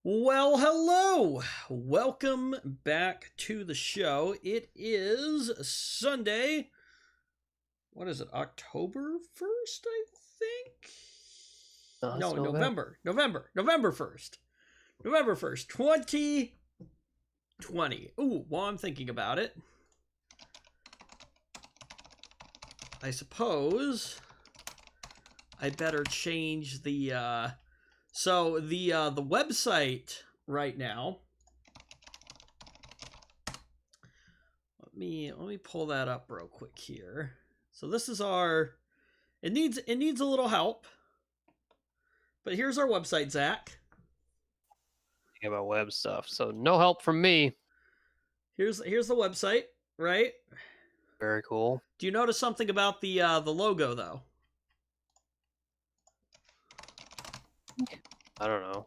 Well, hello. Welcome back to the show. It is Sunday. What is it? October 1st, I think? No, it's November 1st. November 1st, 2020. Ooh, while I'm thinking about it, I suppose I better change the the website right now. Let me pull that up real quick here. So this is our it needs a little help. But here's our website, Zach. About web stuff, so no help from me. Here's the website, right? Very cool. Do you notice something about the logo though? I don't know.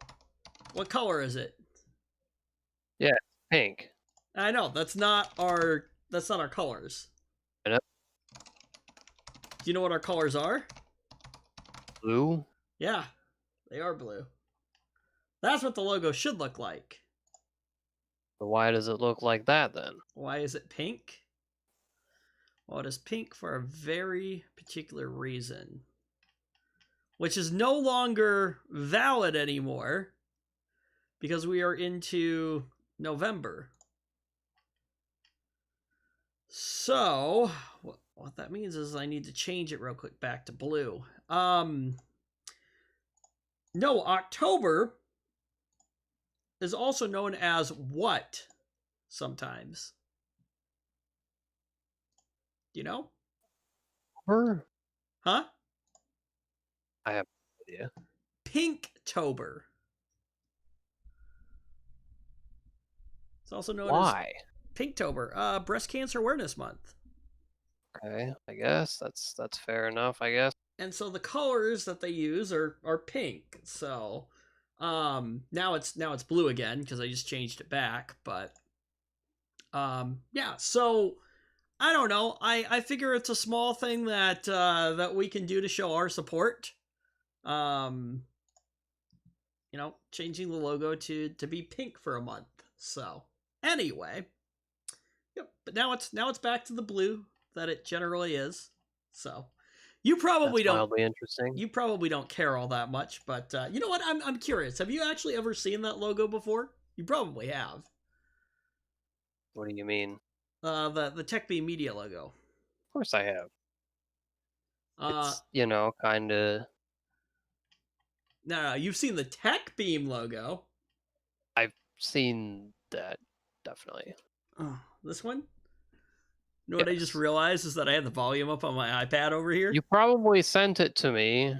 What color is it? Yeah, pink. I know, that's not our colors. I know. Do you know what our colors are? Blue? Yeah, they are blue. That's what the logo should look like. But why does it look like that then? Why is it pink? Well, it is pink for a very particular reason, which is no longer valid anymore because we are into November. So what that means is I need to change it real quick back to blue. No, October is also known as what sometimes? Do you know? Huh? I have no idea. Pinktober. It's also known as Pinktober, Breast Cancer Awareness Month. Okay, I guess that's fair enough, I guess. And so the colors that they use are pink. So now it's blue again because I just changed it back, but yeah, so I don't know. I figure it's a small thing that that we can do to show our support. You know, changing the logo to be pink for a month. So anyway, yep. But now it's back to the blue that it generally is. So you probably That's don't. mildly interesting. You probably don't care all that much, but you know what? I'm curious. Have you actually ever seen that logo before? You probably have. What do you mean? The TechBeam Media logo. Of course I have. It's, kind of... No, you've seen the TechBeam logo. I've seen that, definitely. Oh, this one? You know what I just realized is that I had the volume up on my iPad over here. You probably sent it to me.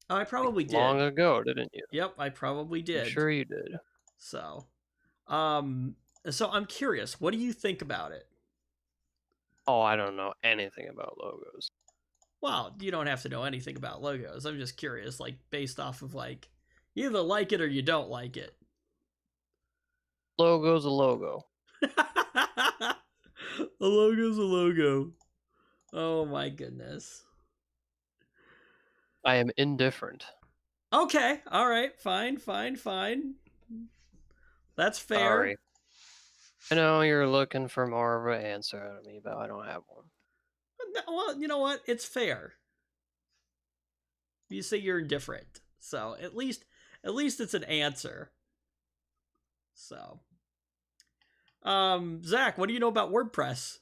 Oh, I probably did. Long ago, didn't you? Yep, I probably did. I'm sure you did. So I'm curious. What do you think about it? Oh, I don't know anything about logos. Well, you don't have to know anything about logos. I'm just curious, like, based off of, like, you either like it or you don't like it. Logo's a logo. A logo's a logo. Oh, my goodness. I am indifferent. Okay, all right, fine. That's fair. Sorry. I know you're looking for more of an answer out of me, but I don't have one. Well, you know what? It's fair. You say you're indifferent, so at least it's an answer. So, Zach, what do you know about WordPress?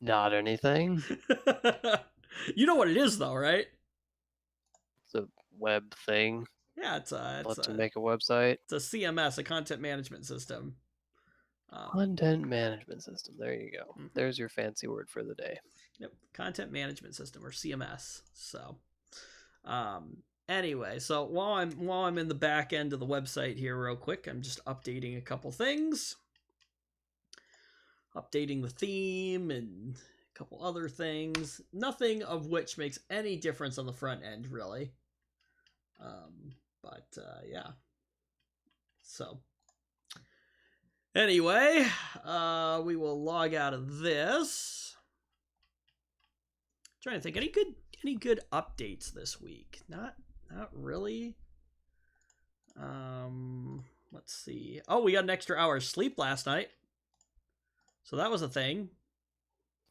Not anything. You know what it is, though, right? It's a web thing. Yeah, it's to make a website. It's a CMS, a content management system. Content management system. There you go. Mm-hmm. There's your fancy word for the day. Yep, content management system, or CMS. So, anyway, so while I'm in the back end of the website here, real quick, I'm just updating a couple things, updating the theme and a couple other things. Nothing of which makes any difference on the front end, really. But yeah. So. Anyway, we will log out of this. Trying to think, any good updates this week? Not really. let's see. Oh, we got an extra hour of sleep last night. So that was a thing.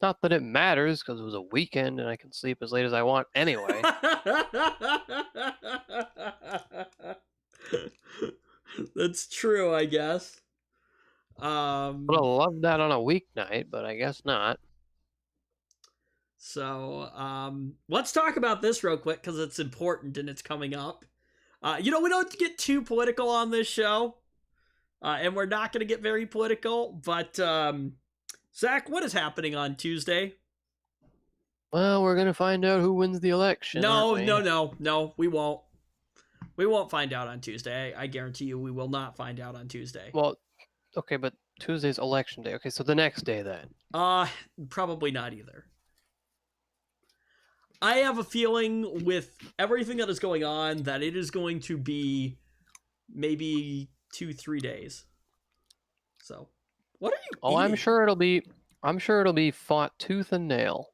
Not that it matters, because it was a weekend and I can sleep as late as I want anyway. That's true, I guess. Would have loved that on a weeknight, but I guess not. So, let's talk about this real quick because it's important and it's coming up. We don't get too political on this show, and we're not going to get very political, but, Zach, what is happening on Tuesday? Well, we're going to find out who wins the election. No, we won't. We won't find out on Tuesday. I guarantee you we will not find out on Tuesday. Well, okay, but Tuesday's election day. Okay, so the next day then. Probably not either. I have a feeling with everything that is going on that it is going to be maybe 2-3 days. So, what are you Oh, eating? I'm sure it'll be fought tooth and nail.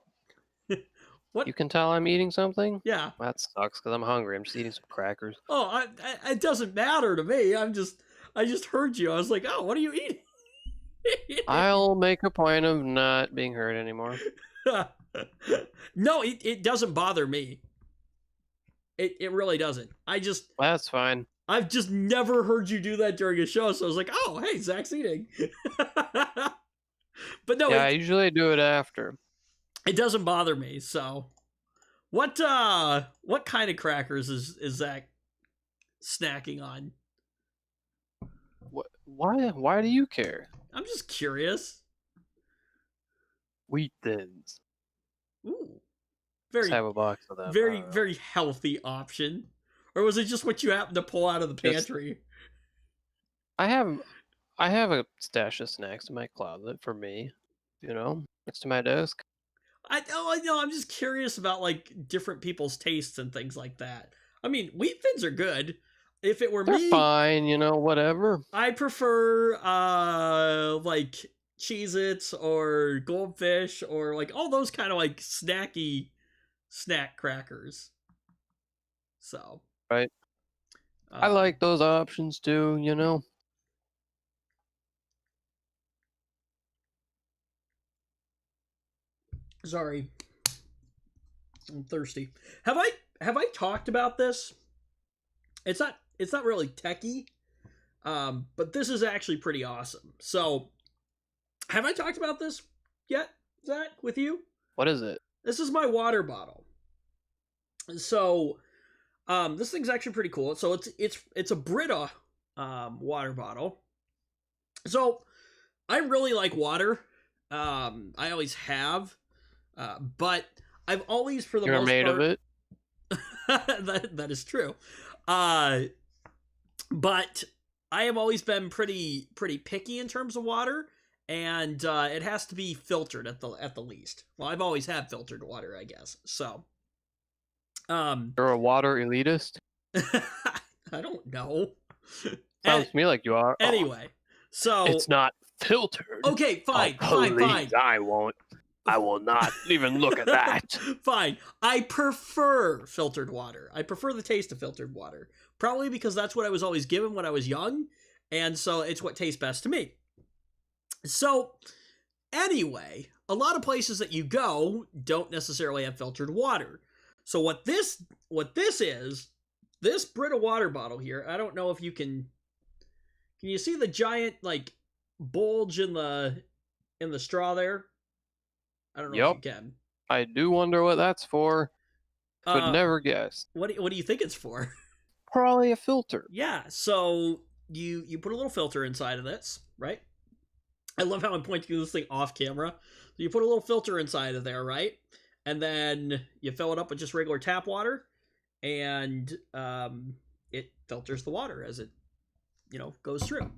What? You can tell I'm eating something? Yeah. That sucks because I'm hungry. I'm just eating some crackers. Oh, it doesn't matter to me. I just heard you. I was like, oh, what are you eating? I'll make a point of not being heard anymore. No, it doesn't bother me. It really doesn't. That's fine. I've just never heard you do that during a show, so I was like, oh, hey, Zach's eating. But no, yeah, I usually do it after. It doesn't bother me. So, what kind of crackers is Zach snacking on? Why do you care? I'm just curious. Wheat Thins. Ooh, Just have a box of them. very healthy option. Or was it just what you happened to pull out of the pantry? I have a stash of snacks in my closet for me, next to my desk. I know. I'm just curious about like different people's tastes and things like that. I mean, Wheat Thins are good. If it were They're me, fine, whatever. I prefer like Cheez-Its or Goldfish or like all those kind of like snacky snack crackers. So right. I like those options too, Sorry, I'm thirsty. Have I talked about this? It's not really techie, but this is actually pretty awesome. So, have I talked about this yet, Zach, with you? What is it? This is my water bottle. So, this thing's actually pretty cool. So it's a Brita water bottle. So, I really like water. I always have. But I've always, for the You're most made part, of it. that is true. But I have always been pretty picky in terms of water, and it has to be filtered at the least. Well, I've always had filtered water, I guess. So, You're a water elitist. I don't know. Sounds to me like you are. Anyway, so it's not filtered. Okay, fine. I will not even look at that. Fine. I prefer filtered water. I prefer the taste of filtered water. Probably because that's what I was always given when I was young. And so it's what tastes best to me. So, anyway, a lot of places that you go don't necessarily have filtered water. So what this is, this Brita water bottle here, I don't know if you can you see the giant, like, bulge in the straw there? I don't know if you can. I do wonder what that's for. Could never guess. What do you think it's for? Probably a filter. Yeah, so you put a little filter inside of this, right? I love how I'm pointing to this thing off camera. So you put a little filter inside of there, right? And then you fill it up with just regular tap water, and it filters the water as it, goes through.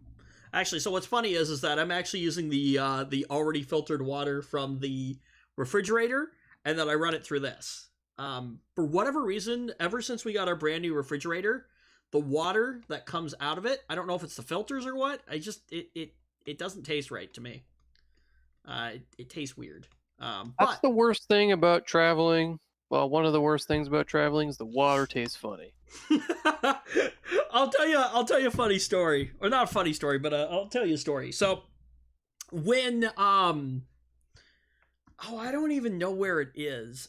Actually, so what's funny is that I'm actually using the already filtered water from the refrigerator, and then I run it through this. For whatever reason, ever since we got our brand new refrigerator, the water that comes out of it, I don't know if it's the filters or what, it doesn't taste right to me. It tastes weird. That's the worst thing about traveling Well, one of the worst things about traveling is the water tastes funny. I'll tell you a funny story, or not a funny story, but I'll tell you a story. So when oh, I don't even know where it is.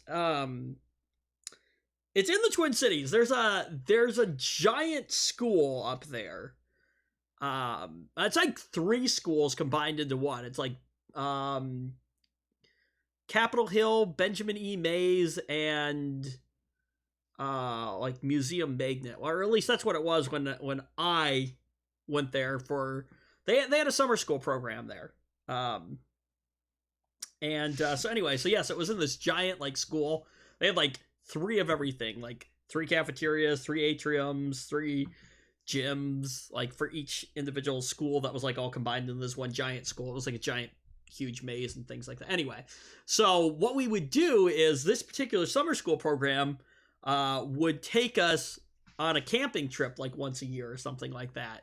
It's in the Twin Cities. There's a giant school up there. It's like 3 schools combined into one. It's like Capitol Hill, Benjamin E. Mays, and like Museum Magnet, or at least that's what it was when I went there for. They had a summer school program there. So anyway, so yes, it was in this giant like school. They had like 3 of everything, like 3 cafeterias, 3 atriums, 3 gyms, like for each individual school that was like all combined in this one giant school. It was like a giant, huge maze and things like that. Anyway, so what we would do is this particular summer school program would take us on a camping trip like once a year or something like that.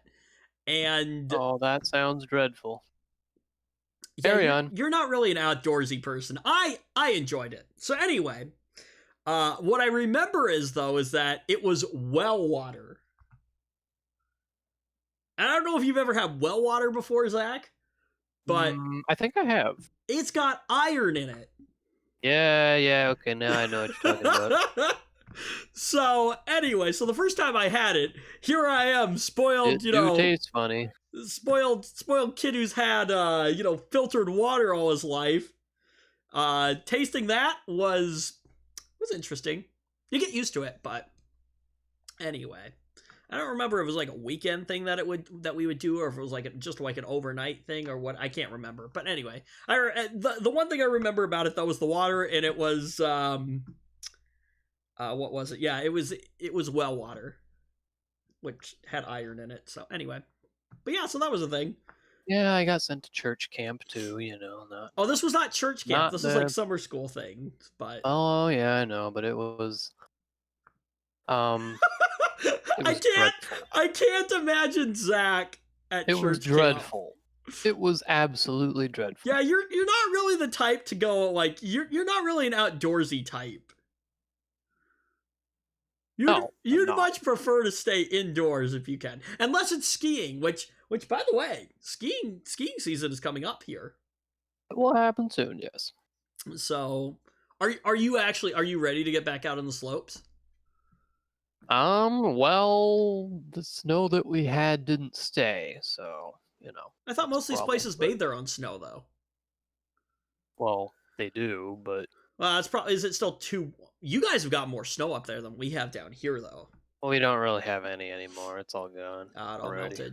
And oh, that sounds dreadful. yeah, Carry on. You're not really an outdoorsy person. I enjoyed it. So anyway, what I remember is that it was well water. And I don't know if you've ever had well water before, Zach, but I think I have. It's got iron in it. Yeah, okay, now I know what you're talking about. So anyway, so the first time I had it, here I am, spoiled, It tastes funny. Spoiled kid who's had filtered water all his life. Tasting that was interesting. You get used to it, but anyway, I don't remember if it was like a weekend thing that we would do, or if it was like just like an overnight thing, or what. I can't remember. But anyway, the one thing I remember about it though was the water, and it was what was it? Yeah, it was well water, which had iron in it. So anyway, but yeah, so that was a thing. Yeah, I got sent to church camp too, not. Oh, this was not church camp. This was like summer school thing, but. Oh yeah, I know, but it was. I can't imagine Zach at church camp. It was dreadful. It was absolutely dreadful. Yeah, you're not really the type to go like you're not really an outdoorsy type. You'd much prefer to stay indoors if you can, unless it's skiing, which by the way, skiing season is coming up here. It will happen soon, yes. So, are you ready to get back out on the slopes? Well, the snow that we had didn't stay, so I thought most of these places made their own snow, though. Well, they do, but well, that's probably. Is it still too? You guys have got more snow up there than we have down here, though. Well, we don't really have any anymore. It's all gone. It all already.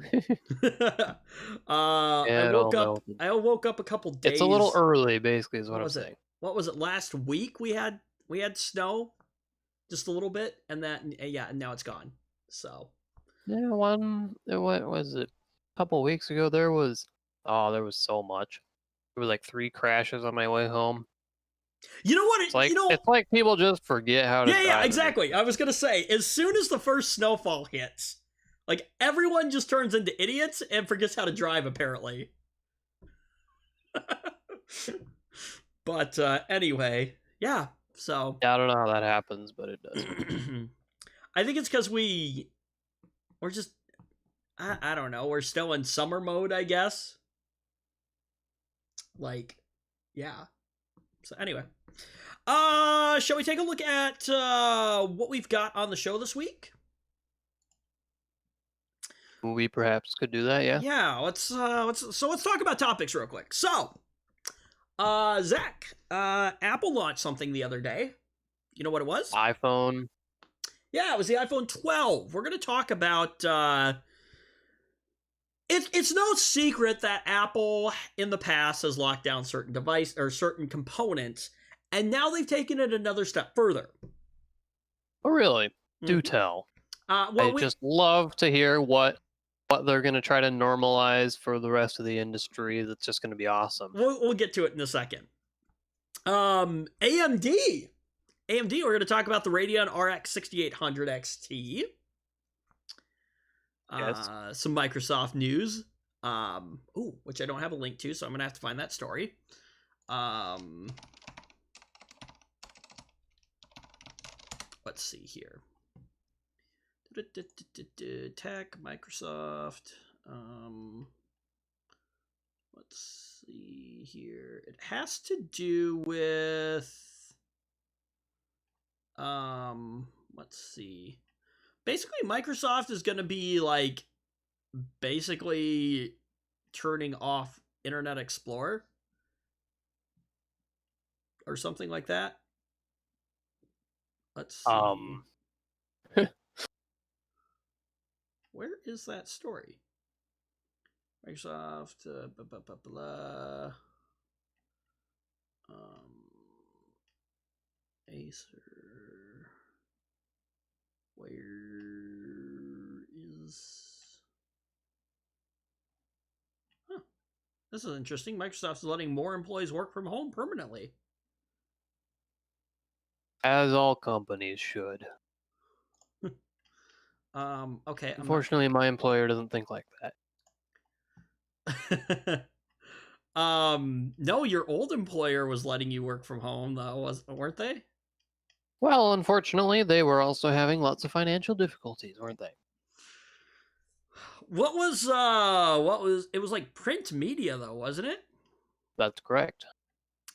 melted. I woke up a couple days. It's a little early, basically, is what I'm saying. What was it? Last week we had snow, just a little bit, and and now it's gone. So. Yeah, what was it? A couple weeks ago, there was so much. There was like 3 crashes on my way home. You know what? It's like people just forget how to drive. Yeah, exactly. I was gonna say, as soon as the first snowfall hits, like everyone just turns into idiots and forgets how to drive. Apparently. But anyway, yeah. So yeah, I don't know how that happens, but it does. I think it's because we're just I don't know. We're still in summer mode, I guess. Like, yeah. So anyway, shall we take a look at what we've got on the show this week? We perhaps could do that, yeah. Yeah, let's talk about topics real quick. So, Zach, Apple launched something the other day. You know what it was? iPhone. Yeah, it was the iPhone 12. We're going to talk about it's no secret that Apple in the past has locked down certain device or certain components, and now they've taken it another step further. Oh, really? Do tell. I just love to hear what they're going to try to normalize for the rest of the industry. That's just going to be awesome. We'll get to it in a second. AMD, we're going to talk about the Radeon RX 6800 XT. Yes. Some Microsoft news, which I don't have a link to, so I'm gonna have to find that story. let's see here. Tech, Microsoft. Let's see here. It has to do with let's see. Basically, Microsoft is going to be like basically turning off Internet Explorer or something like that. Let's see. Where is that story? Microsoft, Acer. Where is... Huh. This is interesting. Microsoft is letting more employees work from home permanently. As all companies should. Okay. Unfortunately, my employer doesn't think like that. No, your old employer was letting you work from home, though, weren't they? Well, unfortunately, they were also having lots of financial difficulties, weren't they? What was it was like print media, though, wasn't it? That's correct.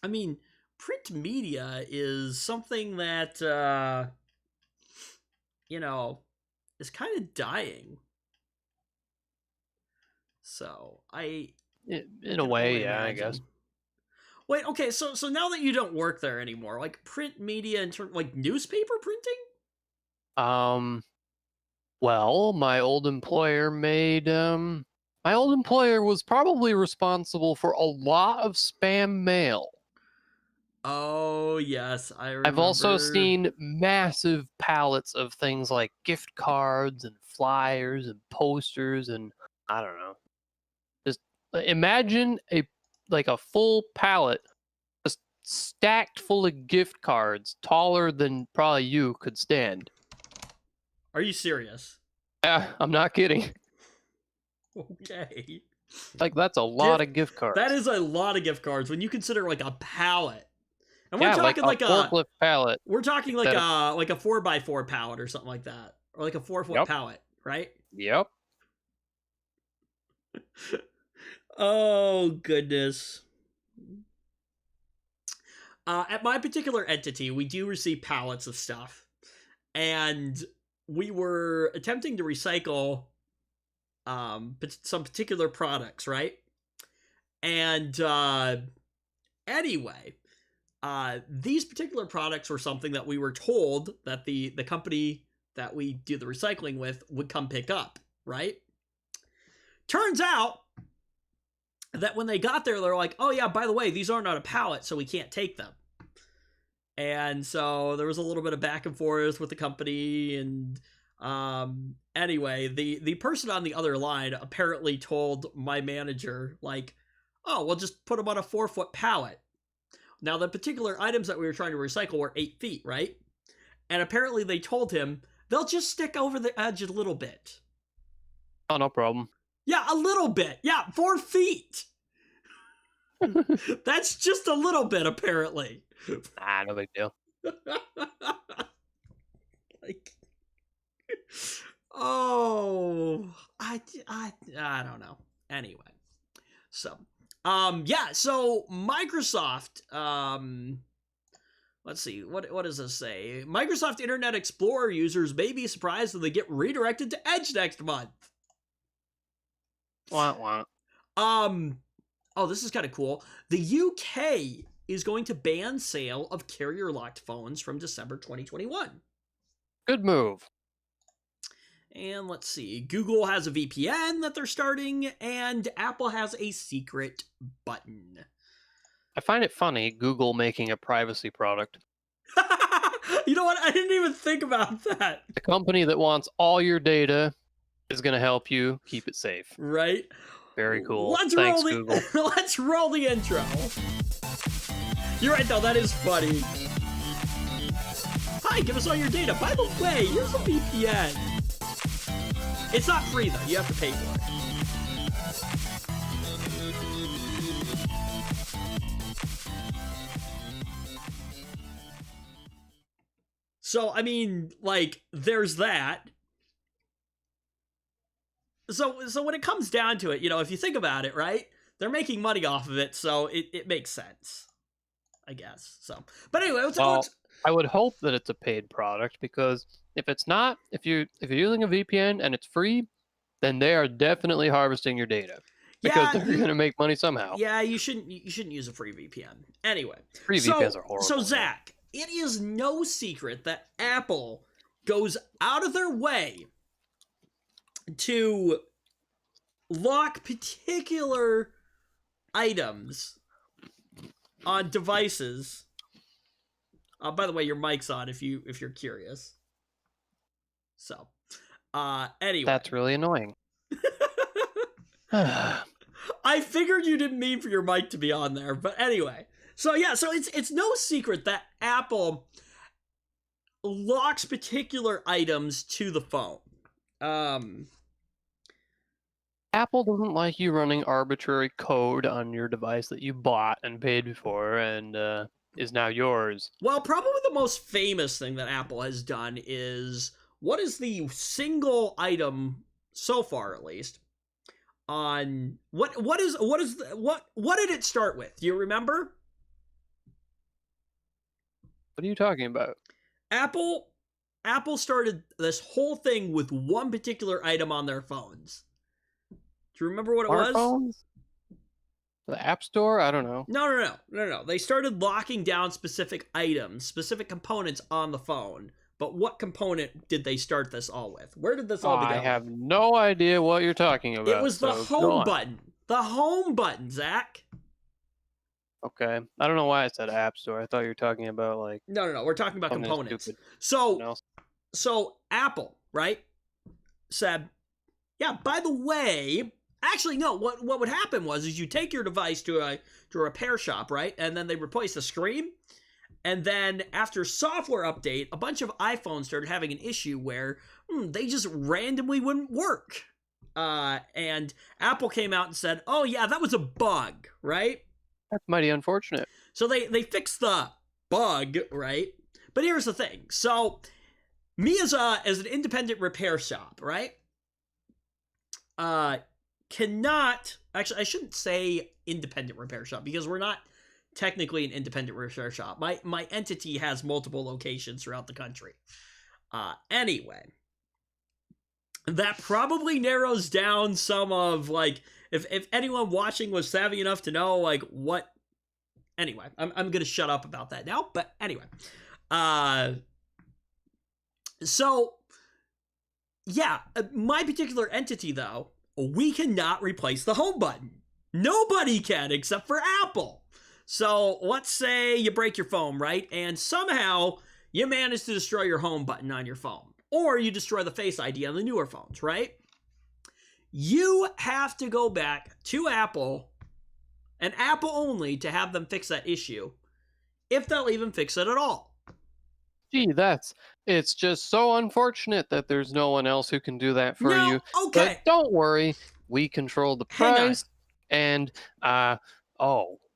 I mean, print media is something that, is kind of dying. So, in a way, yeah, I guess. Wait, okay, so now that you don't work there anymore, like print media in terms like newspaper printing? Well, my old employer was probably responsible for a lot of spam mail. Oh, yes, I remember. I've also seen massive pallets of things like gift cards and flyers and posters and I don't know. Just imagine a full pallet just stacked full of gift cards taller than probably you could stand. Are you serious? I'm not kidding. Okay. Like, that's a lot of gift cards. That is a lot of gift cards when you consider like a pallet. And we're talking like a forklift pallet. We're talking like a 4x4 pallet or something like that. Or like a 4-foot pallet, right? Yep. Oh, goodness. At my particular entity, we do receive pallets of stuff. And we were attempting to recycle some particular products, right? And anyway, these particular products were something that we were told that the company that we do the recycling with would come pick up, right? Turns out that when they got there, they're like, oh yeah, by the way, these aren't on a pallet, so we can't take them. And so there was a little bit of back and forth with the company, and anyway, the person on the other line apparently told my manager, like, oh, we'll just put them on a 4-foot pallet. Now, the particular items that we were trying to recycle were 8 feet, right? And apparently they told him they'll just stick over the edge a little bit. Oh, no problem. Yeah, a little bit. Yeah, 4 feet. That's just a little bit, apparently. No big deal. Like, oh, I don't know. Anyway, so, yeah, so Microsoft, let's see, what does this say? Microsoft Internet Explorer users may be surprised when they get redirected to Edge next month. Wah. Oh, this is kind of cool. The UK is going to ban sale of carrier-locked phones from December 2021. Good move. And let's see. Google has a VPN that they're starting, and Apple has a secret button. I find it funny, Google making a privacy product. You know what? I didn't even think about that. The company that wants all your data is going to help you keep it safe. Right? Very cool. Thanks, Google. Let's roll the intro. You're right, though. That is funny. Hi, give us all your data. By the way, here's a VPN. It's not free, though. You have to pay for it. So, I mean, like, there's that. So when it comes down to it, if you think about it, right? They're making money off of it, so it makes sense, I guess. So, but anyway, I would hope that it's a paid product, because if it's not, if you're using a VPN and it's free, then they are definitely harvesting your data, because they're going to make money somehow. Yeah, you shouldn't use a free VPN. Anyway, free VPNs are horrible. So Zach, it is no secret that Apple goes out of their way to lock particular items on devices. By the way, your mic's on if you're curious. So, anyway, that's really annoying. I figured you didn't mean for your mic to be on there, but anyway. So yeah, so it's no secret that Apple locks particular items to the phone. Apple doesn't like you running arbitrary code on your device that you bought and paid for and is now yours. Well, probably the most famous thing that Apple has done is, what is the single item so far, at least, on what did it start with? Do you remember? What are you talking about? Apple started this whole thing with one particular item on their phones. Do you remember what it was? The App Store? I don't know. No. They started locking down specific items, specific components on the phone. But what component did they start this all with? Where did this all begin? I have no idea what you're talking about. It was the home button. The home button, Zach. Okay. I don't know why I said App Store. I thought you were talking about, like... No. We're talking about components. So Apple, right, said, yeah, by the way... Actually, no, what would happen is you take your device to a repair shop, right? And then they replace the screen. And then after software update, a bunch of iPhones started having an issue where they just randomly wouldn't work. And Apple came out and said, oh yeah, that was a bug, right? That's mighty unfortunate. So they fixed the bug, right? But here's the thing. So me as an independent repair shop, right? Cannot, actually, I shouldn't say independent repair shop, because we're not technically an independent repair shop. My entity has multiple locations throughout the country. Anyway, that probably narrows down some of, like, if anyone watching was savvy enough to know, like, what... Anyway, I'm gonna shut up about that now, but anyway. So, yeah, my particular entity, though, we cannot replace the home button. Nobody can except for Apple. So let's say you break your phone, right? And somehow you manage to destroy your home button on your phone. Or you destroy the Face ID on the newer phones, right? You have to go back to Apple, and Apple only, to have them fix that issue, if they'll even fix it at all. Gee, it's just so unfortunate that there's no one else who can do that for you. Okay. But don't worry, we control the price, and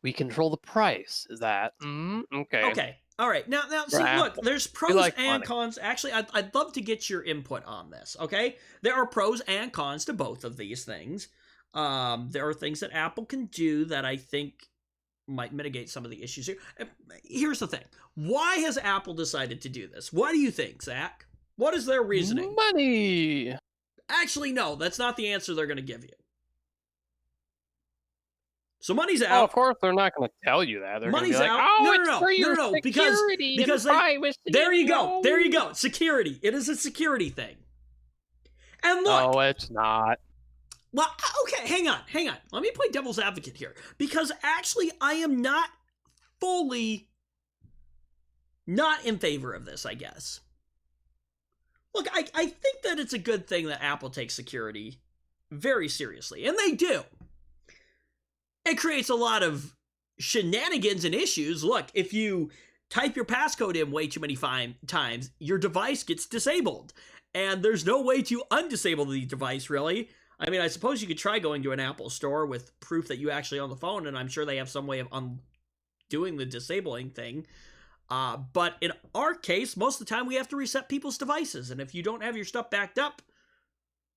we control the price. Is that okay? Okay. All right. Now, see, look, there's pros and cons. Actually, I'd love to get your input on this. Okay, there are pros and cons to both of these things. There are things that Apple can do that I think might mitigate some of the issues here. Here's the thing. Why has Apple decided to do this? What do you think, Zach? What is their reasoning? Money! Actually, no. That's not the answer they're going to give you. So money's out. Oh, of course, they're not going to tell you that. They're money's gonna be like, out. Oh, it's for your security because privacy. There you go. Security. It is a security thing. And look. No, it's not. Well, okay, hang on. Let me play devil's advocate here. Because actually, I am not fully not in favor of this, I guess. Look, I think that it's a good thing that Apple takes security very seriously. And they do. It creates a lot of shenanigans and issues. Look, if you type your passcode in way too many times, your device gets disabled. And there's no way to undisable the device, really. I mean, I suppose you could try going to an Apple store with proof that you actually own the phone, and I'm sure they have some way of undoing the disabling thing. But in our case, most of the time we have to reset people's devices. And if you don't have your stuff backed up,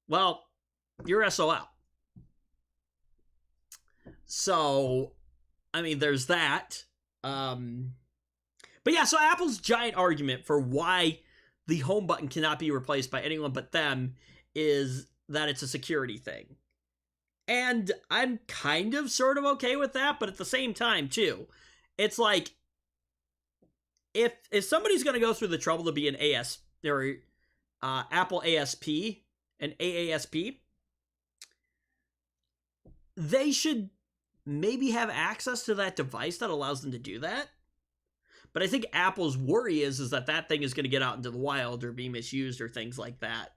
well, you're SOL. So, I mean, there's that. But yeah, so Apple's giant argument for why the home button cannot be replaced by anyone but them is that it's a security thing. And I'm kind of sort of okay with that, but at the same time, too, it's like, if somebody's going to go through the trouble to be an Apple ASP, an AASP, they should maybe have access to that device that allows them to do that. But I think Apple's worry is that that thing is going to get out into the wild or be misused or things like that.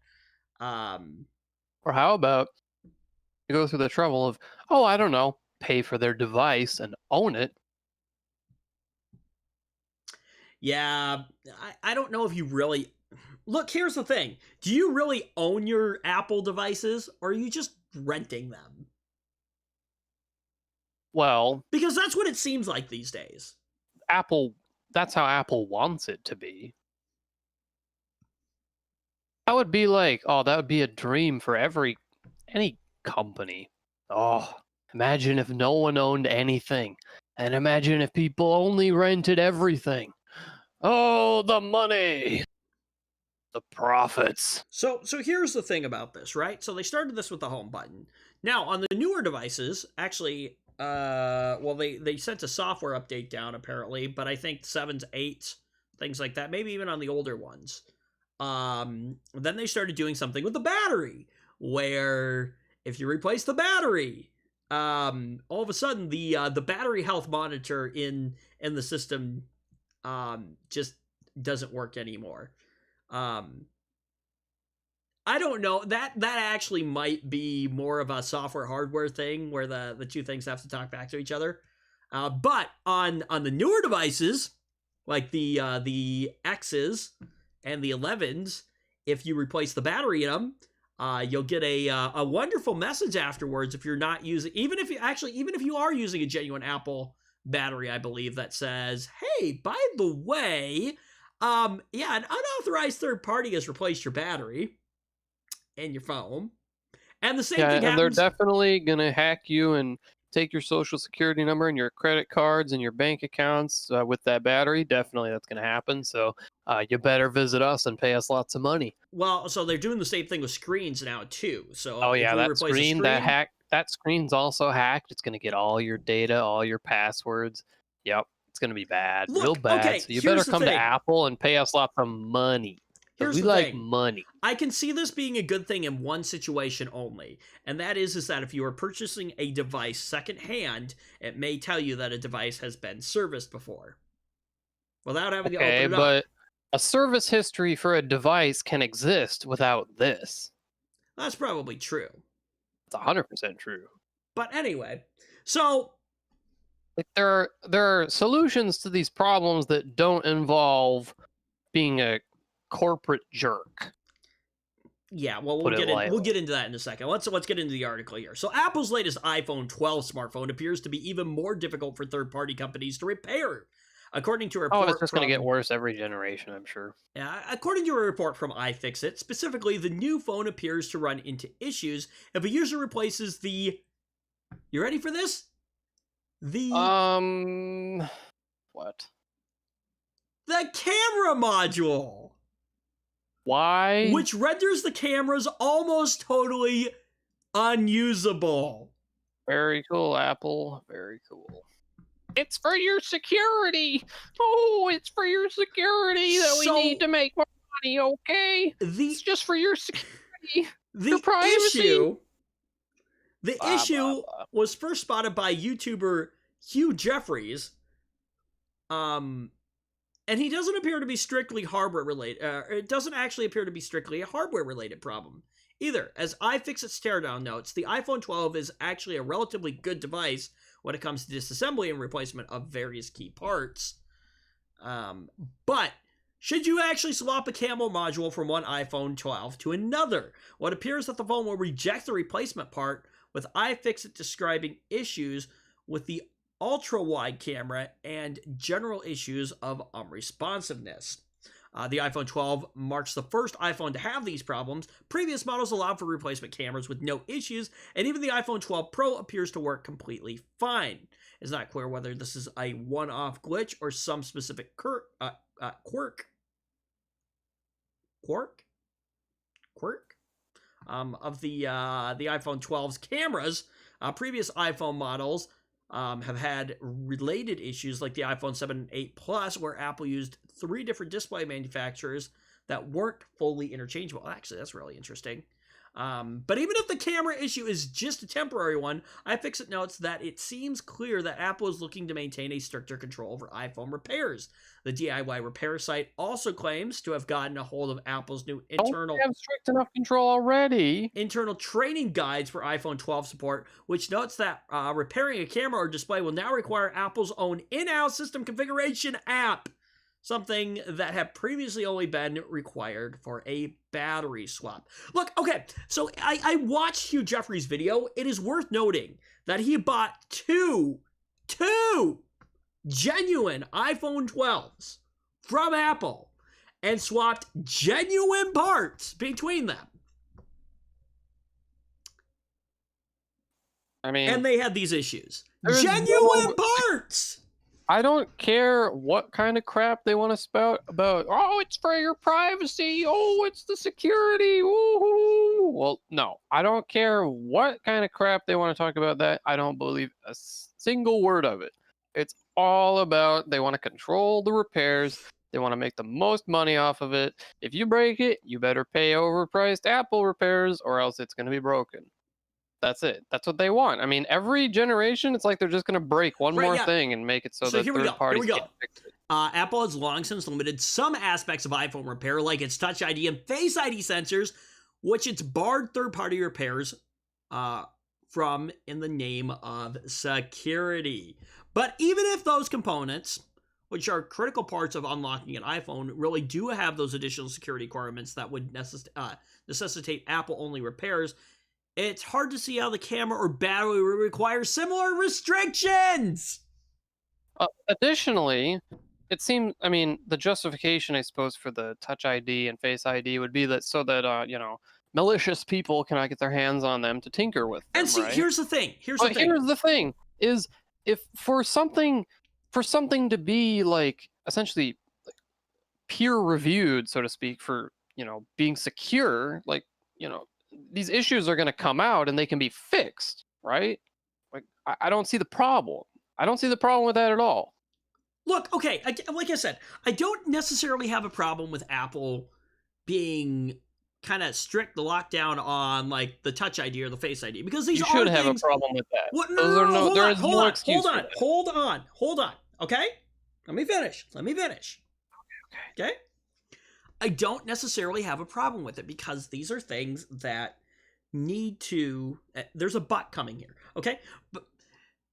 Or how about you go through the trouble of, oh, I don't know, pay for their device and own it. Yeah, I don't know if you really... Look, here's the thing. Do you really own your Apple devices, or are you just renting them? Well... Because that's what it seems like these days. That's how Apple wants it to be. That would be like, oh, that would be a dream for any company. Oh, imagine if no one owned anything. And imagine if people only rented everything. Oh, the money. The profits. So here's the thing about this, right? So they started this with the home button. Now, on the newer devices, actually, well, they sent a software update down, apparently, but I think 7s, 8s, things like that, maybe even on the older ones. Then they started doing something with the battery, where if you replace the battery, all of a sudden the battery health monitor in the system just doesn't work anymore. I don't know, that actually might be more of a software hardware thing where the two things have to talk back to each other. But on the newer devices, like the X's and the 11s, if you replace the battery in them, you'll get a wonderful message afterwards if you're not using, even if you are using a genuine Apple battery, I believe, that says, hey, by the way, yeah, an unauthorized third party has replaced your battery and your phone. And the same thing happens. And they're definitely going to hack you and take your social security number and your credit cards and your bank accounts with that battery. Definitely that's going to happen. So you better visit us and pay us lots of money. Well, so they're doing the same thing with screens now, too. So oh, yeah, that screen's also hacked. It's going to get all your data, all your passwords. Yep, it's going to be bad. Look, real bad. Okay, so you better come to Apple and pay us lots of money. We like money. I can see this being a good thing in one situation only, and that is that if you are purchasing a device secondhand, it may tell you that a device has been serviced before, without having to open it up. But a service history for a device can exist without this. That's probably true. It's 100% true. But anyway, so like there are solutions to these problems that don't involve being a corporate jerk. Yeah, well, we'll get into that in a second. Let's get into the article here. So Apple's latest iPhone 12 smartphone appears to be even more difficult for third-party companies to repair, according to a report. Oh, it's just going to get worse every generation, I'm sure. Yeah, according to a report from iFixit, specifically, the new phone appears to run into issues if a user replaces the... You ready for this? What? The camera module! Why? Which renders the cameras almost totally unusable. Very cool, Apple. Very cool. It's for your security. Oh, it's for your security that we need to make more money, okay? It's just for your security. Your privacy. The issue was first spotted by YouTuber Hugh Jeffries. And he doesn't appear to be strictly hardware related. It doesn't actually appear to be strictly a hardware related problem either. As iFixit's teardown notes, the iPhone 12 is actually a relatively good device when it comes to disassembly and replacement of various key parts. But should you actually swap a camera module from one iPhone 12 to another? What appears that the phone will reject the replacement part, with iFixit describing issues with the ultra-wide camera, and general issues of unresponsiveness. The iPhone 12 marks the first iPhone to have these problems. Previous models allowed for replacement cameras with no issues, and even the iPhone 12 Pro appears to work completely fine. It's not clear whether this is a one-off glitch or some specific quirk of the iPhone 12's cameras. Previous iPhone models have had related issues like the iPhone 7 and 8 Plus, where Apple used 3 different display manufacturers that weren't fully interchangeable. Actually, that's really interesting. But even if the camera issue is just a temporary one, iFixit notes that it seems clear that Apple is looking to maintain a stricter control over iPhone repairs. The DIY repair site also claims to have gotten a hold of Apple's new internal have strict enough control already. Internal training guides for iPhone 12 support, which notes that repairing a camera or display will now require Apple's own in-house system configuration app, something that had previously only been required for a battery swap. Look, okay, so I watched Hugh Jeffrey's video. It is worth noting that he bought two genuine iPhone 12s from Apple and swapped genuine parts between them. I mean, and they had these issues. Genuine parts! I don't care what kind of crap they want to spout about, oh, it's for your privacy, oh, it's the security, woo-hoo. Well, no, I don't care what kind of crap they want to talk about that. I don't believe a single word of it. It's all about they want to control the repairs. They want to make the most money off of it. If you break it, you better pay overpriced Apple repairs or else it's going to be broken. That's it. That's what they want. I mean, every generation, it's like they're just going to break one more thing and make it so that third parties can't fix it. Apple has long since limited some aspects of iPhone repair, like its Touch ID and Face ID sensors, which it's barred third-party repairs from in the name of security. But even if those components, which are critical parts of unlocking an iPhone, really do have those additional security requirements that would necessitate Apple-only repairs, it's hard to see how the camera or battery would require similar restrictions. Additionally, it seems, I mean, the justification, I suppose, for the Touch ID and Face ID would be that so that, malicious people cannot get their hands on them to tinker with them, and see, right? here's the thing. Here's the thing, is if for something to be, like, essentially peer-reviewed, so to speak, for, being secure, like, these issues are going to come out and they can be fixed, right? Like, I don't see the problem. I don't see the problem with that at all. Look, okay, like I said, I don't necessarily have a problem with Apple being kind of strict, the lockdown on, like, the Touch ID or the Face ID, because these you are should things... have a problem with that. What? No, hold on, okay? Let me finish. Okay? I don't necessarily have a problem with it because these are things that need to... There's a but coming here, okay? But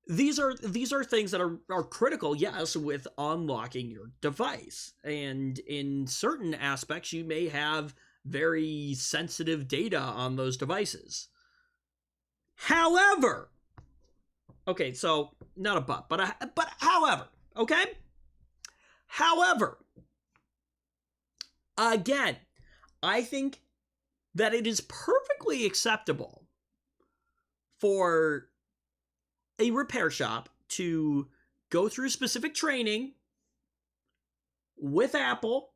these are things that are critical, yes, with unlocking your device. And in certain aspects, you may have very sensitive data on those devices. However, okay, so not a but however, okay? However, again, I think that it is perfectly acceptable for a repair shop to go through specific training with Apple,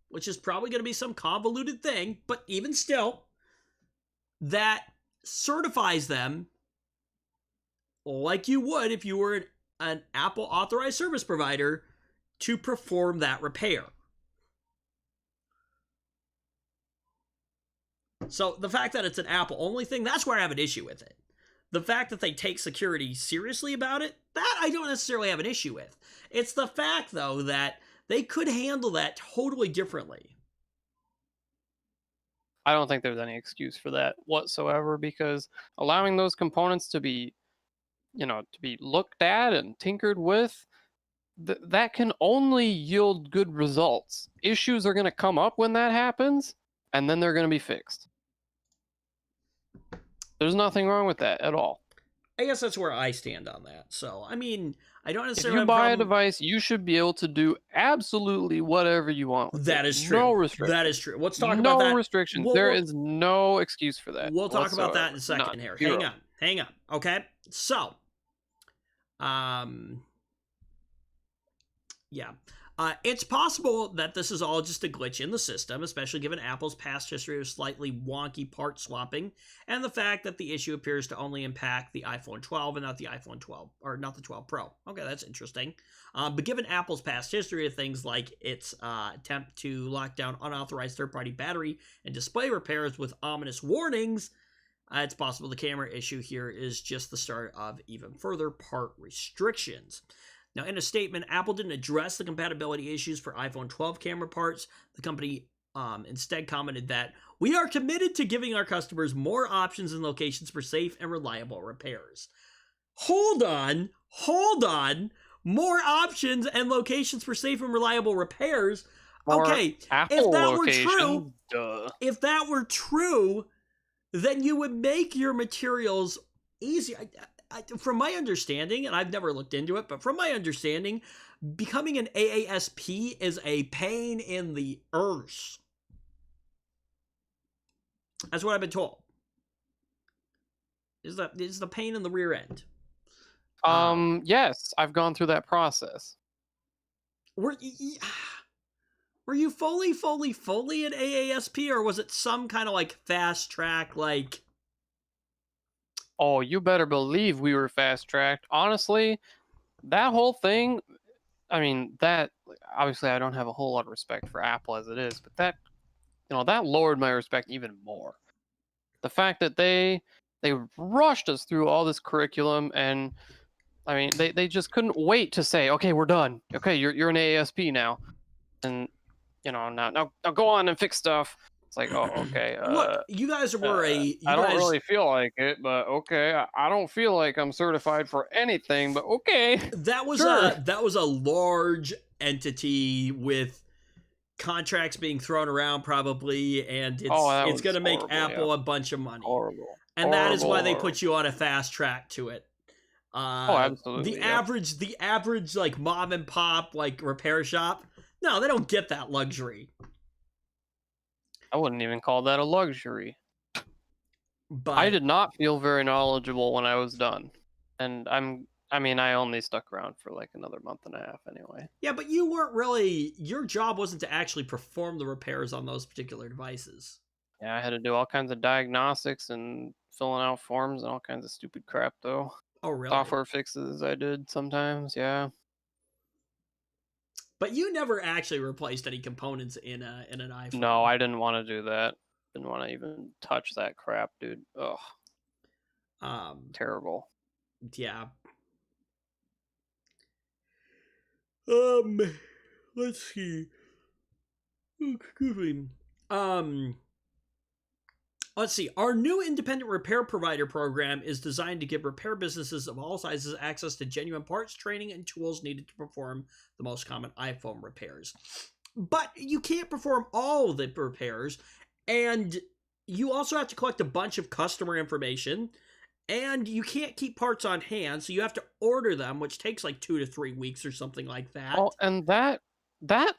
which is probably going to be some convoluted thing, but even still, that certifies them like you would if you were an Apple authorized service provider to perform that repair. So the fact that it's an Apple only thing, that's where I have an issue with it. The fact that they take security seriously about it, that I don't necessarily have an issue with. It's the fact, though, that they could handle that totally differently. I don't think there's any excuse for that whatsoever, because allowing those components to be, to be looked at and tinkered with, that can only yield good results. Issues are going to come up when that happens, and then they're going to be fixed. There's nothing wrong with that at all. I guess that's where I stand on that. So, I mean, I don't If necessarily you have a buy a problem. device, you should be able to do absolutely whatever you want with it. That is No true. That restrictions. is true. Let's talk about No that. restrictions. We'll, There we'll, is no excuse for that we'll talk about that whatsoever. in a None. second here. Hang Zero. on. Hang on. Okay. So, um, yeah. It's possible that this is all just a glitch in the system, especially given Apple's past history of slightly wonky part swapping, and the fact that the issue appears to only impact the iPhone 12 and not the iPhone 12, or not the 12 Pro. Okay, that's interesting. But given Apple's past history of things like its attempt to lock down unauthorized third-party battery and display repairs with ominous warnings, it's possible the camera issue here is just the start of even further part restrictions. Now, in a statement, Apple didn't address the compatibility issues for iPhone 12 camera parts. The company instead commented that, "We are committed to giving our customers more options and locations for safe and reliable repairs." Hold on. More options and locations for safe and reliable repairs? Okay, Apple if that were true, then you would make your materials easy. From my understanding, and I've never looked into it, but from my understanding, becoming an AASP is a pain in the arse. That's what I've been told. Is the pain in the rear end. Yes, I've gone through that process. Were you fully an AASP, or was it some kind of like fast track, like? Oh, you better believe we were fast tracked. Honestly, that whole thing, I mean, that obviously I don't have a whole lot of respect for Apple as it is, but that lowered my respect even more. The fact that they rushed us through all this curriculum, and I mean, they just couldn't wait to say, "Okay, we're done. Okay, you're an AASP now." And now go on and fix stuff. It's like, oh, okay. Look, you guys were I don't really feel like it, but okay. I don't feel like I'm certified for anything, but okay. That was sure. that was a large entity with contracts being thrown around, probably, and it's going to make Apple a bunch of money. Horrible. And that is why they put you on a fast track to it. Absolutely. The average like mom and pop like repair shop, no, they don't get that luxury. I wouldn't even call that a luxury. But I did not feel very knowledgeable when I was done. And I only stuck around for like another month and a half anyway. Yeah, but you weren't really, your job wasn't to actually perform the repairs on those particular devices. Yeah, I had to do all kinds of diagnostics and filling out forms and all kinds of stupid crap though. Oh, really? Software fixes I did sometimes, yeah. But you never actually replaced any components in an iPhone. No, I didn't want to do that. Didn't want to even touch that crap, dude. Ugh. Terrible. Yeah. Let's see. Oh, excuse me. Let's see. Our new independent repair provider program is designed to give repair businesses of all sizes access to genuine parts, training, and tools needed to perform the most common iPhone repairs. But you can't perform all the repairs, and you also have to collect a bunch of customer information, and you can't keep parts on hand, so you have to order them, which takes like 2 to 3 weeks or something like that. Oh, and that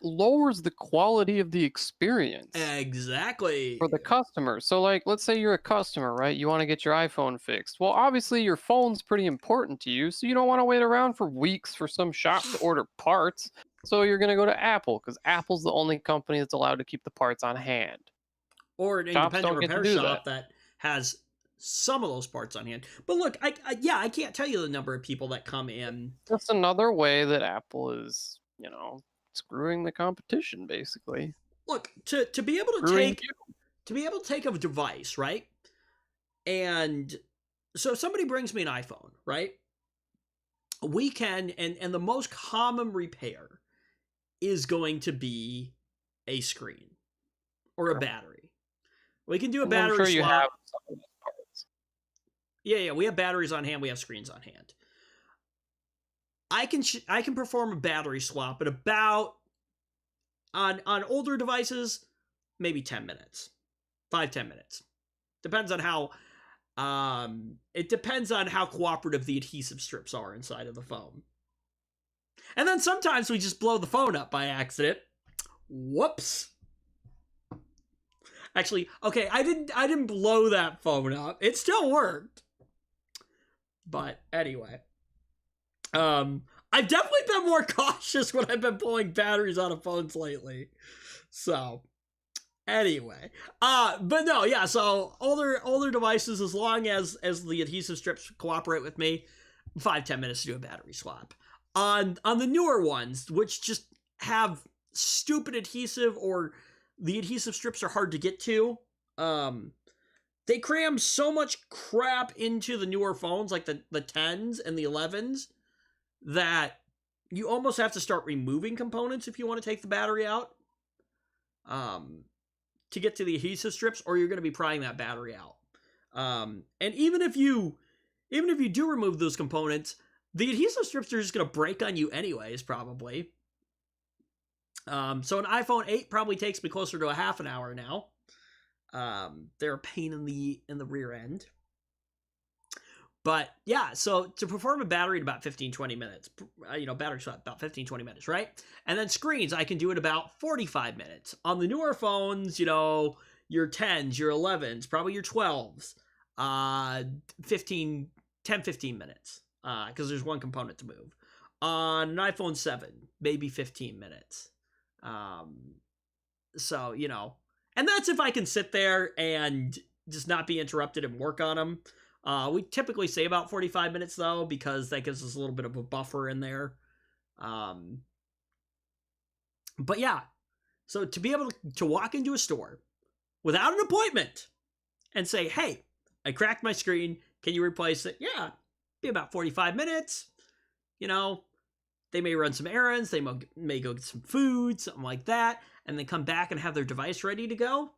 lowers the quality of the experience. Exactly. For the customer. So like, let's say you're a customer, right? You want to get your iPhone fixed. Well, obviously your phone's pretty important to you, so you don't want to wait around for weeks for some shop to order parts. So you're going to go to Apple, because Apple's the only company that's allowed to keep the parts on hand. Or an independent repair shop that has some of those parts on hand. But look, I can't tell you the number of people that come in. That's another way that Apple is, screwing the competition, basically. Look, to be able to take a device, right? And so if somebody brings me an iPhone, right? We can, and the most common repair is going to be a screen or a battery. We can do a battery swap. You have some of those parts. Yeah, we have batteries on hand, we have screens on hand. I can perform a battery swap at about, on older devices, maybe 10 minutes. 5-10 minutes. Depends on how It depends on how cooperative the adhesive strips are inside of the phone. And then sometimes we just blow the phone up by accident. Whoops. Actually, okay, I didn't blow that phone up. It still worked. But anyway. I've definitely been more cautious when I've been pulling batteries out of phones lately. So anyway. But no, yeah, so older devices, as long as the adhesive strips cooperate with me, 5-10 minutes to do a battery swap. On the newer ones, which just have stupid adhesive or the adhesive strips are hard to get to, they cram so much crap into the newer phones, like the 10s and the 11s, that you almost have to start removing components if you want to take the battery out to get to the adhesive strips, or you're going to be prying that battery out. And even if you do remove those components, the adhesive strips are just going to break on you anyways, probably. So an iPhone 8 probably takes me closer to a half an hour now. They're a pain in the rear end. But yeah, so to perform a battery in about 15-20 minutes, battery swap about 15-20 minutes, right? And then screens, I can do it about 45 minutes. On the newer phones, your 10s, your 11s, probably your 12s, 10-15 minutes, because there's one component to move. On an iPhone 7, maybe 15 minutes. So, and that's if I can sit there and just not be interrupted and work on them. We typically say about 45 minutes, though, because that gives us a little bit of a buffer in there. But yeah, so to be able to walk into a store without an appointment and say, hey, I cracked my screen, can you replace it? Yeah, be about 45 minutes. They may run some errands, they may go get some food, something like that, and then come back and have their device ready to go.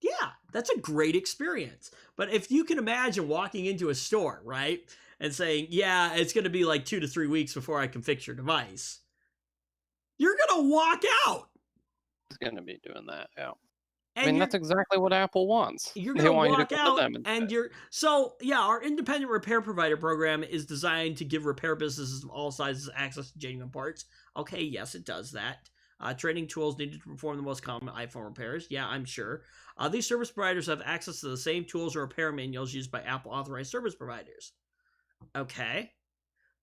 Yeah, that's a great experience. But if you can imagine walking into a store, right, and saying, yeah, it's going to be like 2 to 3 weeks before I can fix your device, you're going to walk out. It's going to be doing that, yeah. And that's exactly what Apple wants. You're going to walk out, and our independent repair provider program is designed to give repair businesses of all sizes access to genuine parts. Okay, yes, it does that. Training tools needed to perform the most common iPhone repairs. Yeah, I'm sure. These service providers have access to the same tools or repair manuals used by Apple authorized service providers. Okay.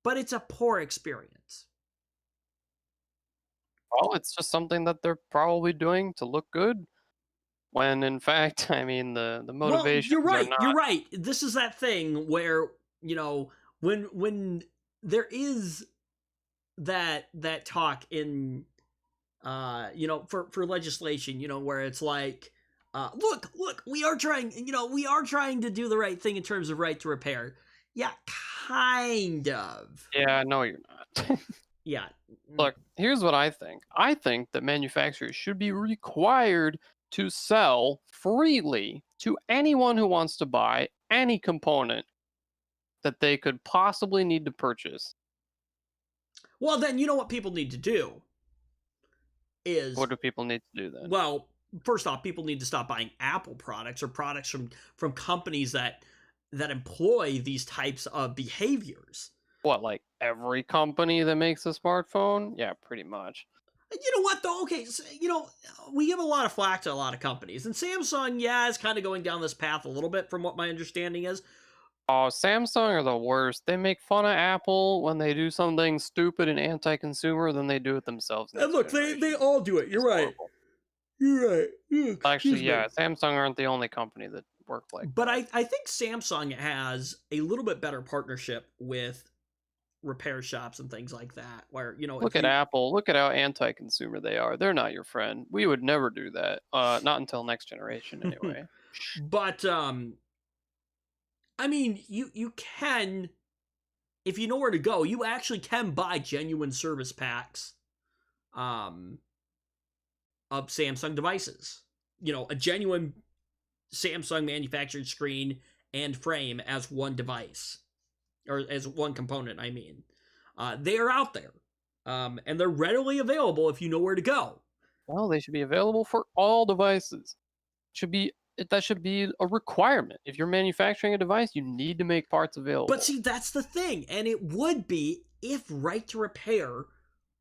But it's a poor experience. Well, it's just something that they're probably doing to look good. When in fact, the motivation. Well, you're right. This is that thing where, when there is that talk in for legislation, where it's like, look, we are trying to do the right thing in terms of right to repair. Yeah, kind of. Yeah, no, you're not. Yeah. Look, here's what I think. I think that manufacturers should be required to sell freely to anyone who wants to buy any component that they could possibly need to purchase. Well, then you know what people need to do is... What do people need to do then? Well, first off, people need to stop buying Apple products or products from companies that employ these types of behaviors. What, like every company that makes a smartphone? Yeah, pretty much. You know what, though? Okay, so, we give a lot of flack to a lot of companies. And Samsung, yeah, is kind of going down this path a little bit from what my understanding is. Oh, Samsung are the worst. They make fun of Apple when they do something stupid and anti-consumer, then they do it themselves. And look, they all do it. You're right. Horrible. You're right. Actually, yeah, Samsung aren't the only company that work like that. But I think Samsung has a little bit better partnership with repair shops and things like that, where look at Apple, look at how anti-consumer they are. They're not your friend. We would never do that, not until next generation anyway. But you can, if you know where to go, you actually can buy genuine service packs of Samsung devices. A genuine Samsung manufactured screen and frame as one device. Or as one component, I mean. They are out there. And they're readily available if you know where to go. Well, they should be available for all devices. Should be that should be a requirement. If you're manufacturing a device, you need to make parts available. But see, that's the thing, and it would be if right to repair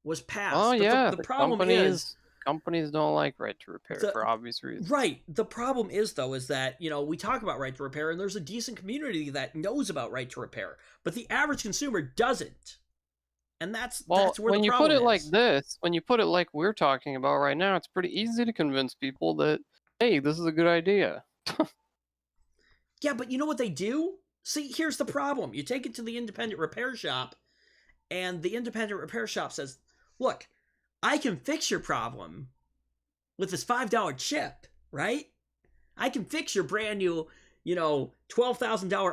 was passed. Oh But yeah, the problem is companies don't like right to repair for obvious reasons. Right. The problem is though, is that, we talk about right to repair, and there's a decent community that knows about right to repair, but the average consumer doesn't. And that's where the problem is. When you put it like this, when you put it like we're talking about right now, it's pretty easy to convince people that, hey, this is a good idea. Yeah, but you know what they do? See, here's the problem. You take it to the independent repair shop, and the independent repair shop says, look, I can fix your problem with this $5 chip, right? I can fix your brand new, $12,000